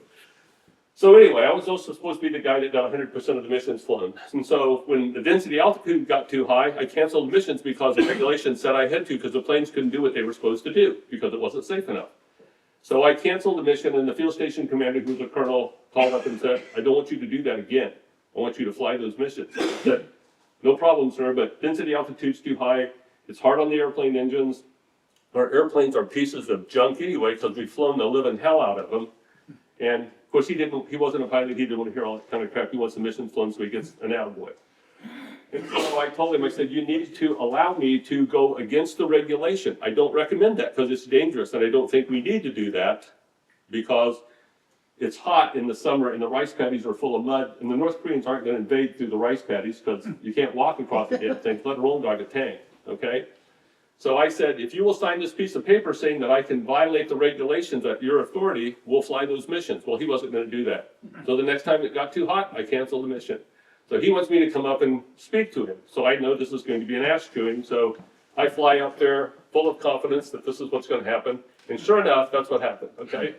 So anyway, I was also supposed to be the guy that got 100% of the missions flown. And so when the density altitude got too high, I canceled missions because the regulations said I had to, because the planes couldn't do what they were supposed to do because it wasn't safe enough. So I canceled the mission, and the field station commander, who's a colonel, called up and said, I don't want you to do that again. I want you to fly those missions. I said, no problem, sir, but density altitude's too high. It's hard on the airplane engines. Our airplanes are pieces of junk anyway, because we've flown the living hell out of them. And of course, he wasn't a pilot, he didn't want to hear all that kind of crap. He wants the mission flown so he gets an attaboy. And so I told him, I said, you need to allow me to go against the regulation. I don't recommend that because it's dangerous, and I don't think we need to do that because it's hot in the summer and the rice paddies are full of mud, and the North Koreans aren't going to invade through the rice paddies because you can't walk across the damn thing, let alone dog a tank, okay? So I said, if you will sign this piece of paper saying that I can violate the regulations at your authority, we'll fly those missions. Well, he wasn't going to do that. So the next time it got too hot, I canceled the mission. So he wants me to come up and speak to him. So I know this is going to be an ass chewing. So I fly up there full of confidence that this is what's going to happen. And sure enough, that's what happened, okay?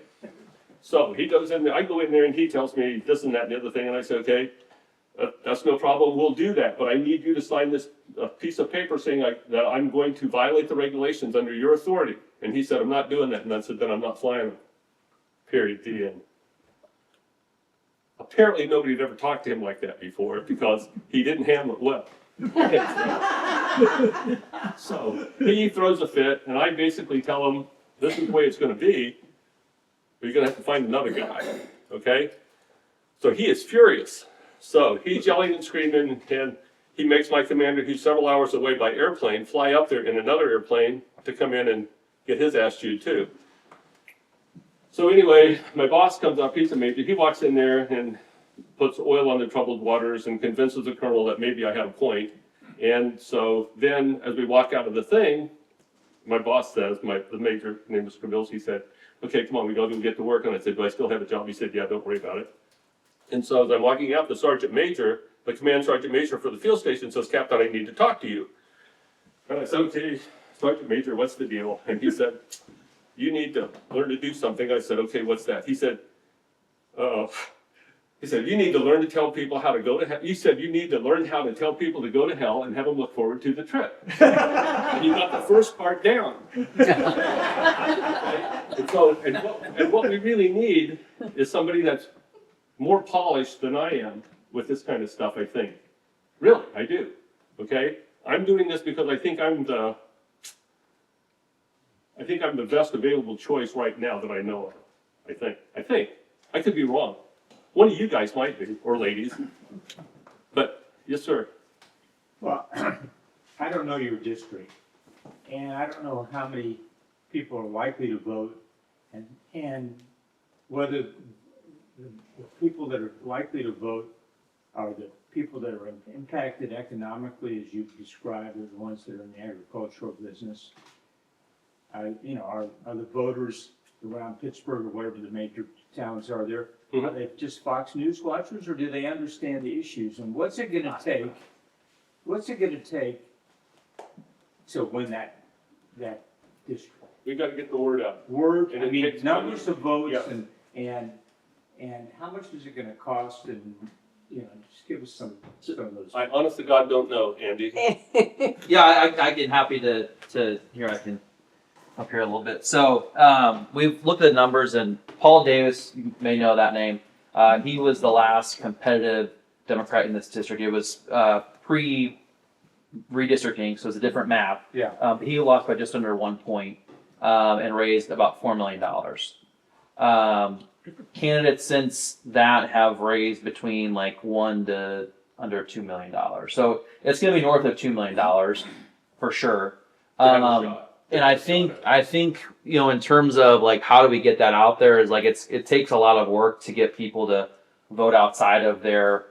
So he goes in there, I go in there and he tells me this and that and the other thing. And I say, okay, that's no problem, we'll do that. But I need you to sign this piece of paper saying that I'm going to violate the regulations under your authority. And he said, I'm not doing that. And I said, then I'm not flying them. Period, the end. Apparently nobody had ever talked to him like that before because he didn't handle it well. So he throws a fit and I basically tell him, this is the way it's going to be, but you're going to have to find another guy, okay? So he is furious. So he's yelling and screaming, and he makes my commander, who's several hours away by airplane, fly up there in another airplane to come in and get his ass chewed too. So anyway, my boss comes up, he's a major, he walks in there and puts oil on the troubled waters and convinces the colonel that maybe I had a point. And so then as we walk out of the thing, my boss says, the major, his name is Skrbils, he said, okay, come on, we gotta go get to work. And I said, do I still have a job? He said, yeah, don't worry about it. And so as I'm walking out, the sergeant major, the command sergeant major for the field station says, Captain, I need to talk to you. And I said, okay, Sergeant Major, what's the deal? And he said, you need to learn to do something. I said, okay, what's that? He said, you need to learn to tell people how to go to hell. He said, you need to learn how to tell people to go to hell and have them look forward to the trip. And you got the first part down. And what we really need is somebody that's more polished than I am with this kind of stuff, I think. Really, I do, okay? I'm doing this because I think I'm the best available choice right now that I know of, I think. I could be wrong. One of you guys might be, or ladies. But, yes, sir. Well, I don't know your district, and I don't know how many people are likely to vote, and whether the people that are likely to vote are the people that are impacted economically, as you've described, are the ones that are in the agricultural business. Are the voters around Pittsburgh or whatever the major towns are there, are they just Fox News watchers, or do they understand the issues? And what's it going to take to win that district? We've got to get the word out. I mean, numbers of votes, yeah. And how much is it going to cost? And just give us some of those. I honest to God don't know, Andy. Yeah, I get happy to here. I can up here a little bit. So we've looked at the numbers, and Paul Davis, you may know that name. He was the last competitive Democrat in this district. It was pre-redistricting, so it's a different map. Yeah. He lost by just under 1 point and raised about $4 million. Candidates since that have raised between like $1 to under $2 million. So it's going to be north of $2 million for sure. And I think in terms of like how do we get that out there is like it takes a lot of work to get people to vote outside of their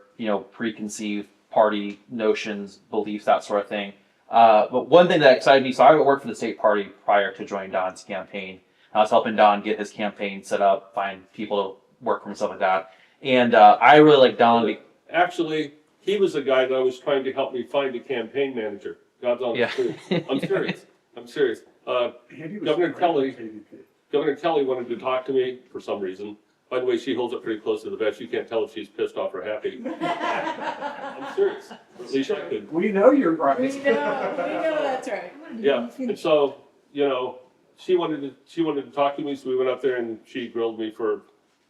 preconceived party notions, beliefs, that sort of thing. But one thing that excited me, so I worked for the state party prior to joining Don's campaign. I was helping Don get his campaign set up, find people to work for him, stuff like that. And I really like Don. Actually, he was the guy that was trying to help me find a campaign manager. God's honest truth. I'm serious. I'm serious. Andy was Governor great Kelly- at KDP. Governor Kelly wanted to talk to me for some reason. By the way, she holds it pretty close to the vest. You can't tell if she's pissed off or happy. I'm serious. At least I could. We know you're right. We know that's right. Yeah, and so, you know, she wanted to talk to me, so we went up there and she grilled me for,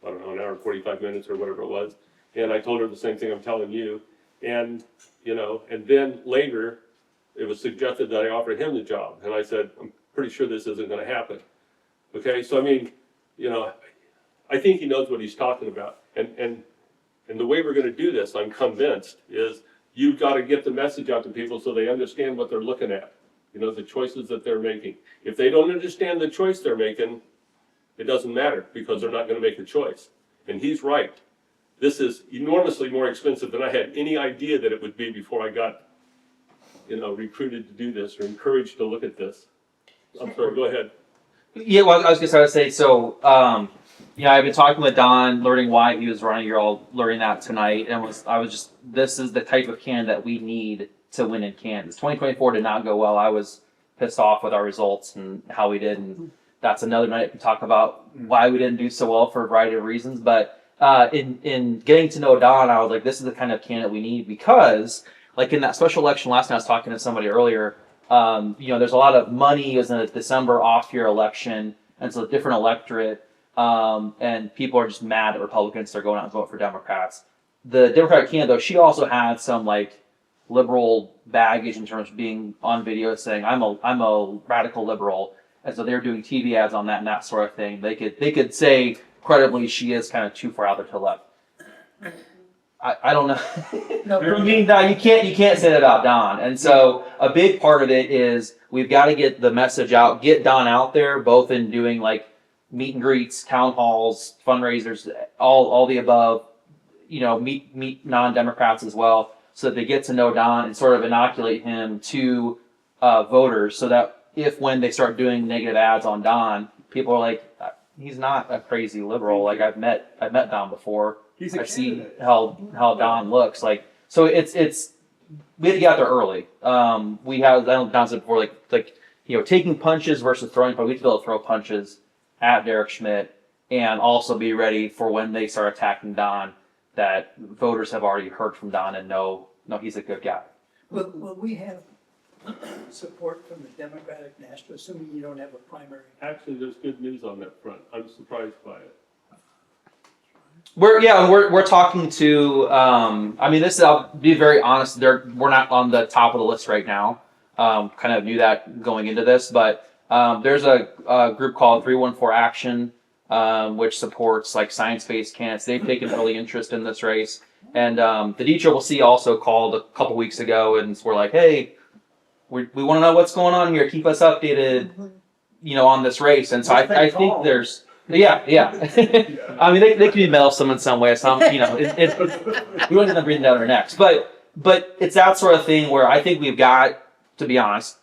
I don't know, an hour and 45 minutes or whatever it was. And I told her the same thing I'm telling you. And, you know, and then later, it was suggested that I offer him the job. And I said, I'm pretty sure this isn't gonna happen. Okay, so I mean, you know, I think he knows what he's talking about. And the way we're gonna do this, I'm convinced, is you've gotta get the message out to people so they understand what they're looking at. You know, the choices that they're making. If they don't understand the choice they're making, it doesn't matter because they're not gonna make the choice. And he's right. This is enormously more expensive than I had any idea that it would be before I got, you know, recruited to do this or encouraged to look at this. I'm sorry, go ahead. Yeah, well, I was gonna say, so, yeah, I've been talking with Don, learning why he was running. You're all learning that tonight, and this is the type of candidate we need to win in Kansas. 2024 did not go well. I was pissed off with our results and how we did, and that's another night to talk about why we didn't do so well for a variety of reasons. But in getting to know Don, I was like, this is the kind of candidate we need because, like in that special election last night, I was talking to somebody earlier. You know, there's a lot of money. It was in a December off-year election, and it's a different electorate, and people are just mad at Republicans. They're going out and vote for Democrats. The Democratic candidate, though, she also had some like liberal baggage in terms of being on video saying I'm a radical liberal, and so they're doing TV ads on that and that sort of thing. They could say credibly she is kind of too far out there to the left. I don't know. I mean, no, you can't say that about Don. And so a big part of it is we've got to get the message out, get Don out there, both in doing like meet and greets, town halls, fundraisers, all the above. You know, meet non-Democrats as well, so that they get to know Don and sort of inoculate him to voters, so that when they start doing negative ads on Don, people are like, he's not a crazy liberal. Like I've met Don before. I see how Don looks like. So it's we have to get out there early. We have, I know Don said before, like you know, taking punches versus throwing punches. We have to be able to throw punches at Derek Schmidt and also be ready for when they start attacking Don, that voters have already heard from Don and know he's a good guy. Will we have support from the Democratic National, assuming you don't have a primary? Actually, there's good news on that front. I'm surprised by it. We're talking to. I mean, I'll be very honest. We're not on the top of the list right now. Kind of knew that going into this, but there's a group called 314 Action, which supports like science-based candidates. They've taken early interest in this race, and the DCCC also called a couple weeks ago and we're like, hey, we want to know what's going on here. Keep us updated, you know, on this race. And so I think there's. Yeah. I mean, they can be meddlesome in some way. Some, you know, we don't end up breathing down our necks. But it's that sort of thing where I think we've got, to be honest,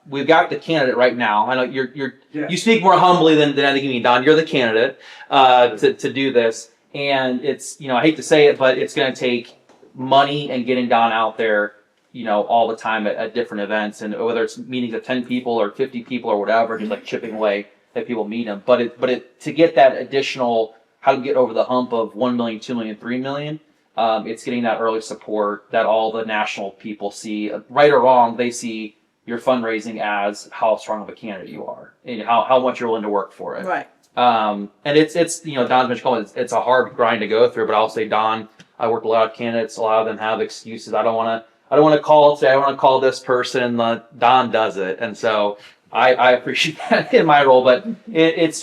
we've got the candidate right now. I know you speak more humbly than I think you mean, Don. You're the candidate to do this, and it's, you know, I hate to say it, but it's going to take money and getting Don out there, you know, all the time at different events, and whether it's meetings of 10 people or 50 people or whatever, just like chipping away that people meet him. But to get that additional, how to get over the hump of 1 million, 2 million, 3 million, it's getting that early support that all the national people see, right or wrong. They see your fundraising as how strong of a candidate you are and how much you're willing to work for it. Right. And it's you know, Don's mentioned it's a hard grind to go through, but I'll say, Don, I worked with a lot of candidates. A lot of them have excuses. I don't want to call today. I want to call this person. Don does it, and so I appreciate that in my role. But it's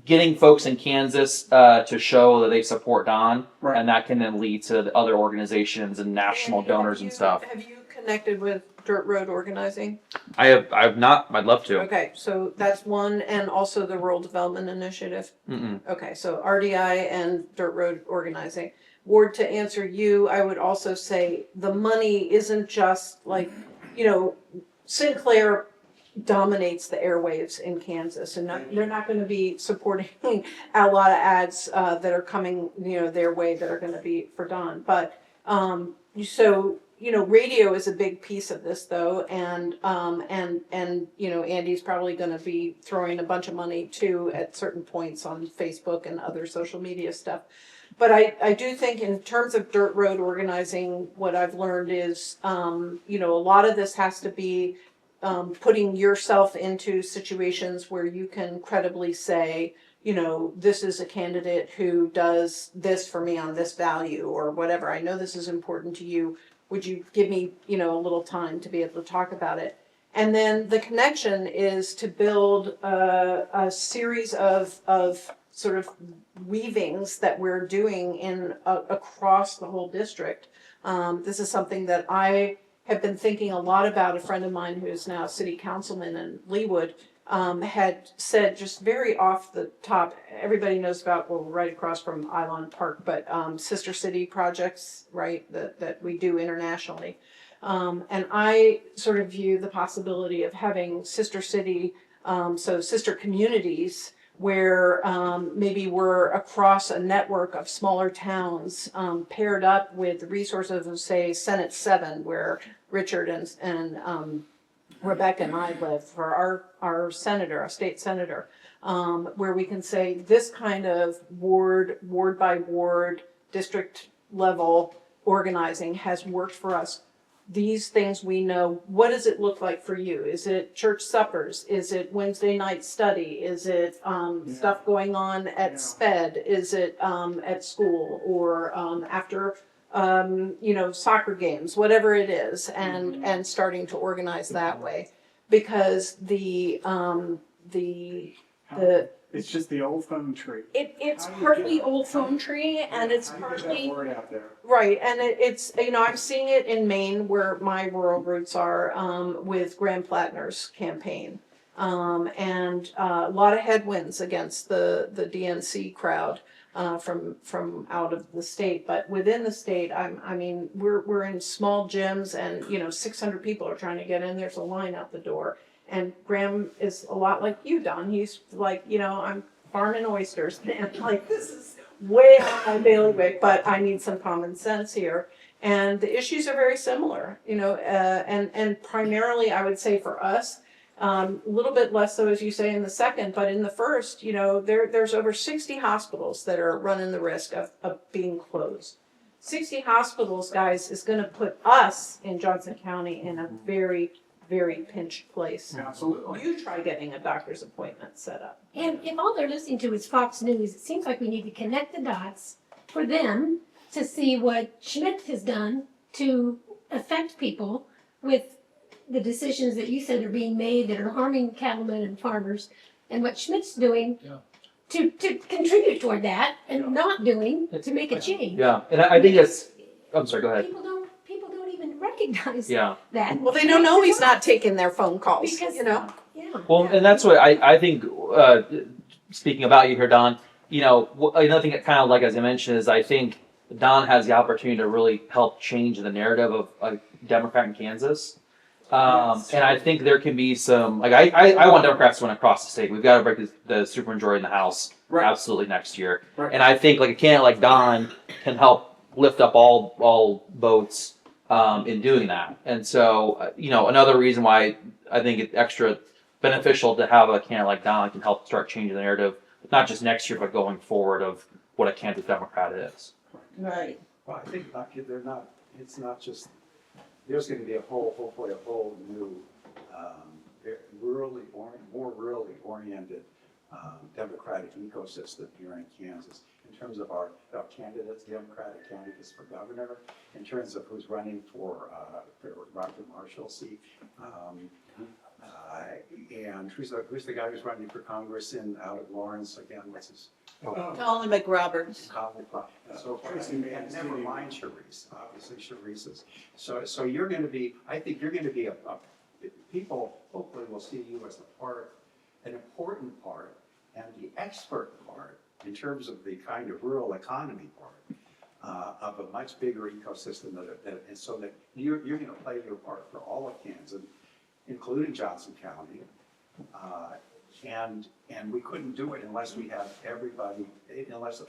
getting folks in Kansas to show that they support Don, Right. and that can then lead to other organizations and national donors and stuff. Have you connected with Dirt Road Organizing? I've not. I'd love to. Okay, so that's one, and also the Rural Development Initiative. Mm-mm. Okay, so RDI and Dirt Road Organizing. Ward, to answer you, I would also say the money isn't just like, you know, Sinclair dominates the airwaves in Kansas, and they're not going to be supporting a lot of ads that are coming, their way that are going to be for Don. But so radio is a big piece of this, though, and Andy's probably going to be throwing a bunch of money too at certain points on Facebook and other social media stuff. But I do think in terms of dirt road organizing, what I've learned is, a lot of this has to be putting yourself into situations where you can credibly say, this is a candidate who does this for me on this value or whatever. I know this is important to you. Would you give me, a little time to be able to talk about it? And then the connection is to build a series of sort of weavings that we're doing across the whole district. This is something that I have been thinking a lot about. A friend of mine who is now city councilman in Leawood had said, just very off the top, everybody knows about, well, right across from Island Park, but sister city projects, right, that we do internationally. And I sort of view the possibility of having sister city, so sister communities, where maybe we're across a network of smaller towns, paired up with the resources of, say, Senate 7, where Richard and Rebecca and I live, for our senator, our state senator, where we can say this kind of ward by ward, district level organizing has worked for us. These things we know. What does it look like for you? Is it church suppers? Is it Wednesday night study? Is it stuff going on at SPED? Is it at school or after soccer games? Whatever it is, and starting to organize that way, because it's just the old phone tree. It's partly old phone tree, and it's How do you get that partly word out there? right, and it's I'm seeing it in Maine, where my rural roots are, with Graham Plattner's campaign, and a lot of headwinds against the DNC crowd from out of the state. But within the state, we're in small gyms, and 600 people are trying to get in. There's a line out the door. And Graham is a lot like you, Don. He's like, I'm farming oysters, and like, this is way on my bailiwick, but I need some common sense here. And the issues are very similar, and primarily I would say for us, a little bit less so, as you say, in the second, but in the first, there's over 60 hospitals that are running the risk of being closed. 60 hospitals, guys, is going to put us in Johnson County in a very, very pinched place. Absolutely. You try getting a doctor's appointment set up. And if all they're listening to is Fox News, it seems like we need to connect the dots for them to see what Schmidt has done to affect people with the decisions that you said are being made that are harming cattlemen and farmers, and what Schmidt's doing to contribute toward that and not doing to make a change. Yeah, and I think it's, I'm sorry, go ahead. People don't even recognize Yeah. that. Well, they don't know he's not taking their phone calls, Because- Yeah. Well, and that's what I think, speaking about you here, Don, another thing that kind of, like, as I mentioned, is I think Don has the opportunity to really help change the narrative of a Democrat in Kansas. And I think there can be some, like, I want Democrats to win across the state. We've got to break the supermajority in the House absolutely next year. Right. And I think, like, a candidate like Don can help lift up all boats in doing that. And so, another reason why I think it's extra beneficial to have a candidate like Don can help start changing the narrative, not just next year, but going forward, of what a candidate Democrat is. Right. Well, I think it's not just, there's gonna be hopefully a whole new, more rurally oriented democratic ecosystem here in Kansas, in terms of our candidates, Democratic candidates for governor, in terms of who's running for Roger Marshall's seat, and who's the guy who's running for Congress out of Lawrence again? What's his? Colin McRoberts. Colin, and so forth. Tracy And Mann's never team. mind Sharice, obviously Sharice is. So you're going to be, I think you're going to be people hopefully will see you as an important part, and the expert part in terms of the kind of rural economy part of a much bigger ecosystem and so that you're going to play your part for all of Kansas. including Johnson County. And we couldn't do it unless we have everybody, unless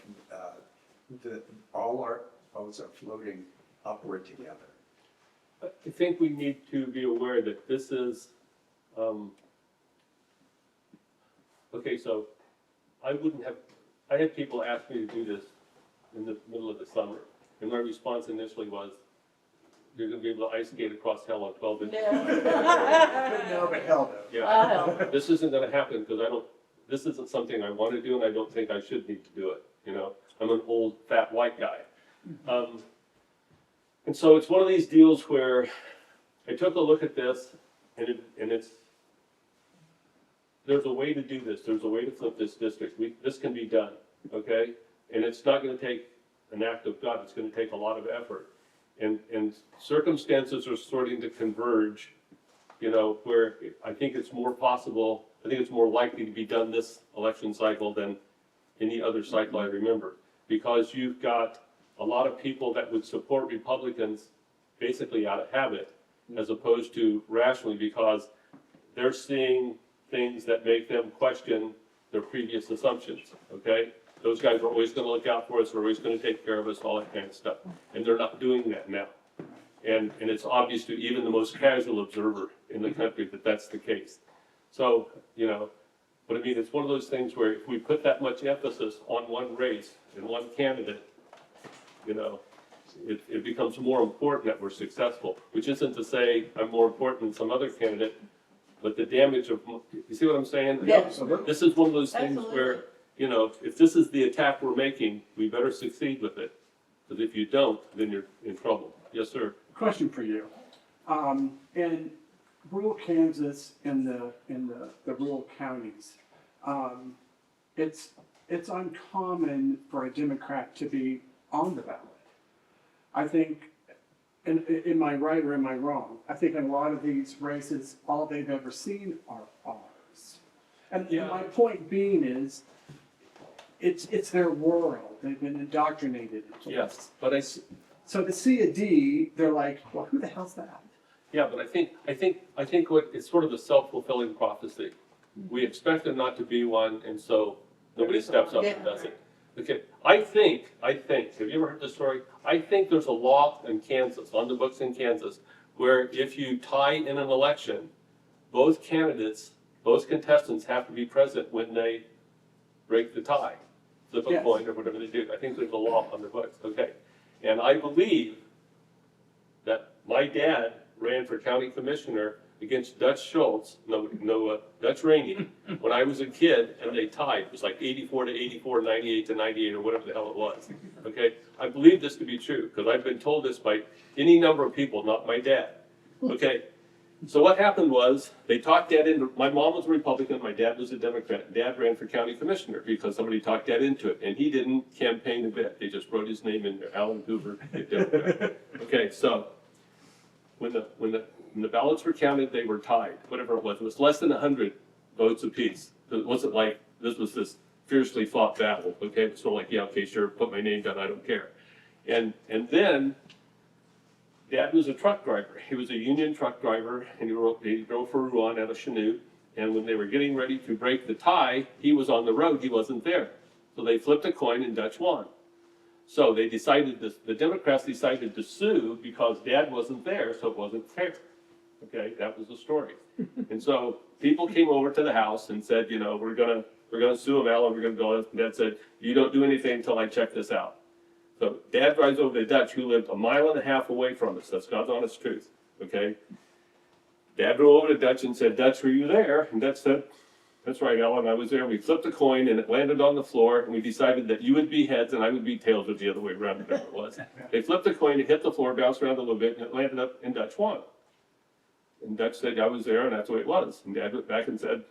all our votes are floating upward together. I think we need to be aware that this is, okay, so I had people ask me to do this in the middle of the summer, and my response initially was, you're gonna be able to ice skate across hell on 12 inches. No, but hell no. Yeah, this isn't gonna happen, because this isn't something I wanna do, and I don't think I should need to do it, you know? I'm an old, fat, white guy. And so it's one of these deals where I took a look at this, and there's a way to do this, there's a way to flip this district, this can be done, okay? And it's not gonna take an act of God, it's gonna take a lot of effort. And circumstances are starting to converge, you know, where I think it's more possible, I think it's more likely to be done this election cycle than any other cycle I remember. Because you've got a lot of people that would support Republicans basically out of habit, as opposed to rationally, because they're seeing things that make them question their previous assumptions, okay? Those guys are always gonna look out for us, they're always gonna take care of us, all that kind of stuff. And they're not doing that now. And it's obvious to even the most casual observer in the country that that's the case. So, you know, but I mean, it's one of those things where if we put that much emphasis on one race and one candidate, you know, it becomes more important that we're successful, which isn't to say I'm more important than some other candidate, but the damage of, you see what I'm saying? Yeah. This is one of those things where, you know, if this is the attack we're making, we better succeed with it. Because if you don't, then you're in trouble. Yes, sir. Question for you. In rural Kansas, in the rural counties, it's uncommon for a Democrat to be on the ballot. I think, and am I right or am I wrong? I think in a lot of these races, all they've ever seen are ours. And my point being is, it's their world. They've been indoctrinated into Yes, but So to see a D, they're like, well, who the hell's that? yeah, but I think what it's sort of a self-fulfilling prophecy. We expect there not to be one, and so nobody steps up and does it. Okay, I think, have you ever heard this story? I think there's a law in Kansas, on the books in Kansas, where if you tie in an election, both contestants have to be present when they break the tie, flip a coin or whatever they do. I think there's a law on the books, okay. And I believe that my dad ran for county commissioner against Dutch Schultz, Dutch Rainey, when I was a kid, and they tied. It was like 84 to 84, 98 to 98, or whatever the hell it was, okay? I believe this to be true, because I've been told this by any number of people, not my dad, okay? So what happened was, they talked Dad into, my mom was a Republican, my dad was a Democrat. Dad ran for county commissioner because somebody talked Dad into it, and he didn't campaign a bit. They just wrote his name in there, Alan Hoover, Democrat. Okay, so when the ballots were counted, they were tied, whatever it was less than 100 votes apiece. It wasn't like this was this fiercely fought battle, okay? It was sort of like, yeah, okay, sure, put my name down, I don't care. And then, Dad was a truck driver. He was a union truck driver, and he drove for Rouen out of Chanute. And when they were getting ready to break the tie, he was on the road, he wasn't there. So they flipped a coin and Dutch won. So they decided, the Democrats decided to sue because Dad wasn't there, so it wasn't fair. Okay, that was the story. And so people came over to the house and said, you know, we're gonna sue him, Alan, we're gonna go. And Dad said, you don't do anything until I check this out. So Dad drives over to Dutch, who lived 1.5 miles away from us. That's God's honest truth, okay? Dad drove over to Dutch and said, Dutch, were you there? And Dutch said, that's right, Alan, I was there. We flipped a coin and it landed on the floor, and we decided that you would be heads and I would be tails, or the other way around, whatever it was. They flipped the coin, it hit the floor, bounced around a little bit, and it landed up, and Dutch won. And Dutch said, I was there, and that's the way it was. And Dad went back and said,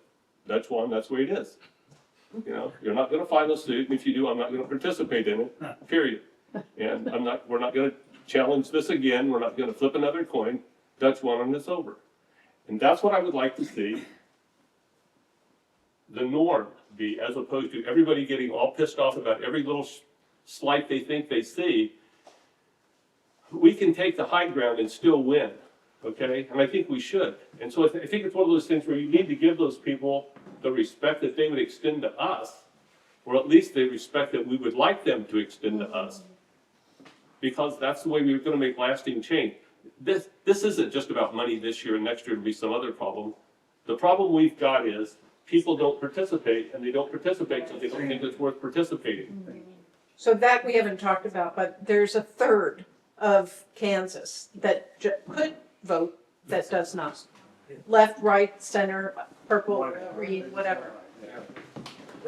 Dutch won, that's the way it is. You know, you're not gonna file a suit, and if you do, I'm not gonna participate in it, period. And we're not gonna challenge this again, we're not gonna flip another coin. Dutch won and it's over. And that's what I would like to see the norm be, as opposed to everybody getting all pissed off about every little slight they think they see. We can take the high ground and still win, okay? And I think we should. And so I think it's one of those things where you need to give those people the respect that they would extend to us, or at least the respect that we would like them to extend to us. Because that's the way we're gonna make lasting change. This isn't just about money this year and next year to be some other problem. The problem we've got is people don't participate, and they don't participate because they don't think it's worth participating. So that we haven't talked about, but there's a third of Kansas that could vote that does not. Left, right, center, purple, green, whatever.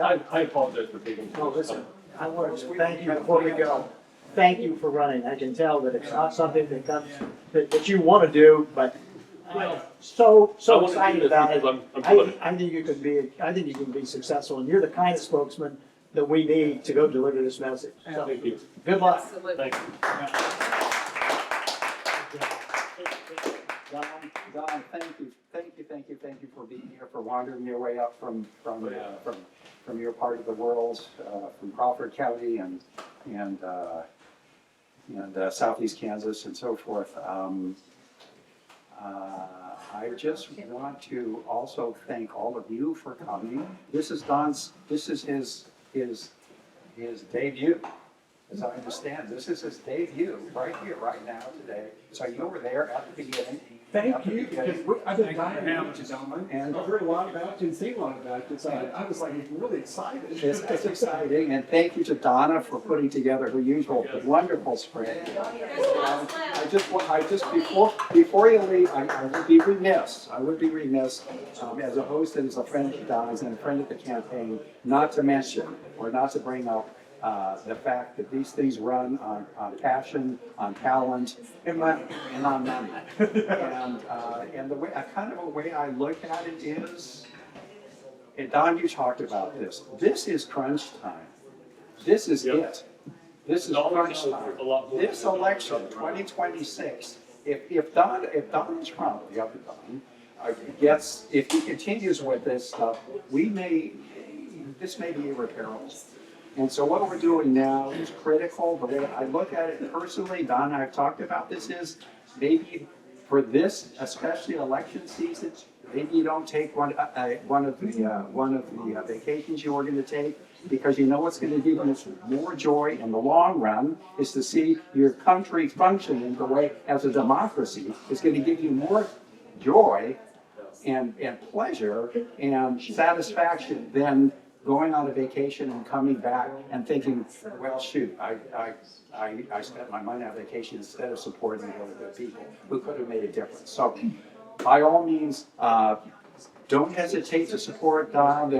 I apologize for taking. No, listen, I want to thank you before we go. Thank you for running. I can tell that it's not something that comes, that you want to do, but I'm so I wanna do excited this about it. because I'm doing it. I think you can be successful, and you're the kind of spokesman that we need to go deliver this message. So, Thank you. good luck. Thank you. Don, thank you for being here, for wandering your way up from your part of the world, from Crawford County and southeast Kansas and so forth. I just want to also thank all of you for coming. This is his debut. As I understand, this is his debut right here, right now, today. So you were there at the beginning. Thank you, because I've been dying to meet you, gentlemen, and I've heard a lot about you and seen a lot about you, so I was like really excited. It's exciting, and thank you to Donna for putting together her usual wonderful spread. Before you leave, I would be remiss, as a host and as a friend of Donna's and a friend of the campaign, not to mention, or not to bring up, the fact that these things run on passion, on talent, and on money. And the way, a way I look at it is, and Don, you talked about this. This is crunch time. This is it. This is crunch time. This election, 2026. If Donald Trump, the other Don, if he continues with this stuff, this may be irreparable. And so what we're doing now is critical. The way I look at it personally, Don and I have talked about this, is maybe for this, especially election season, maybe you don't take one of the vacations you were going to take, because you know what's going to give you more joy in the long run is to see your country functioning the way, as a democracy, is going to give you more joy and pleasure and satisfaction than going on a vacation and coming back and thinking, well, shoot, I spent my money on vacation instead of supporting the other people who could have made a difference. So, by all means, don't hesitate to support Don.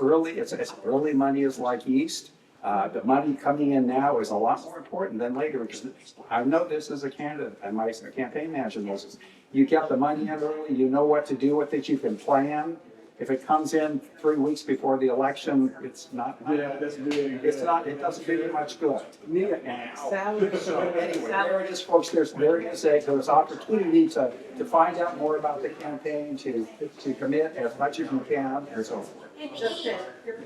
Early money is like yeast. The money coming in now is a lot more important than later, because I know this as a candidate, and my campaign manager knows this. You get the money in early, you know what to do with it, you can plan. If it comes in 3 weeks before the election, it's not. Yeah, that's really good. It doesn't do you much good. Salad. So anyway, there it is, folks. There's opportunity to find out more about the campaign, to commit as much as you can, and so forth. And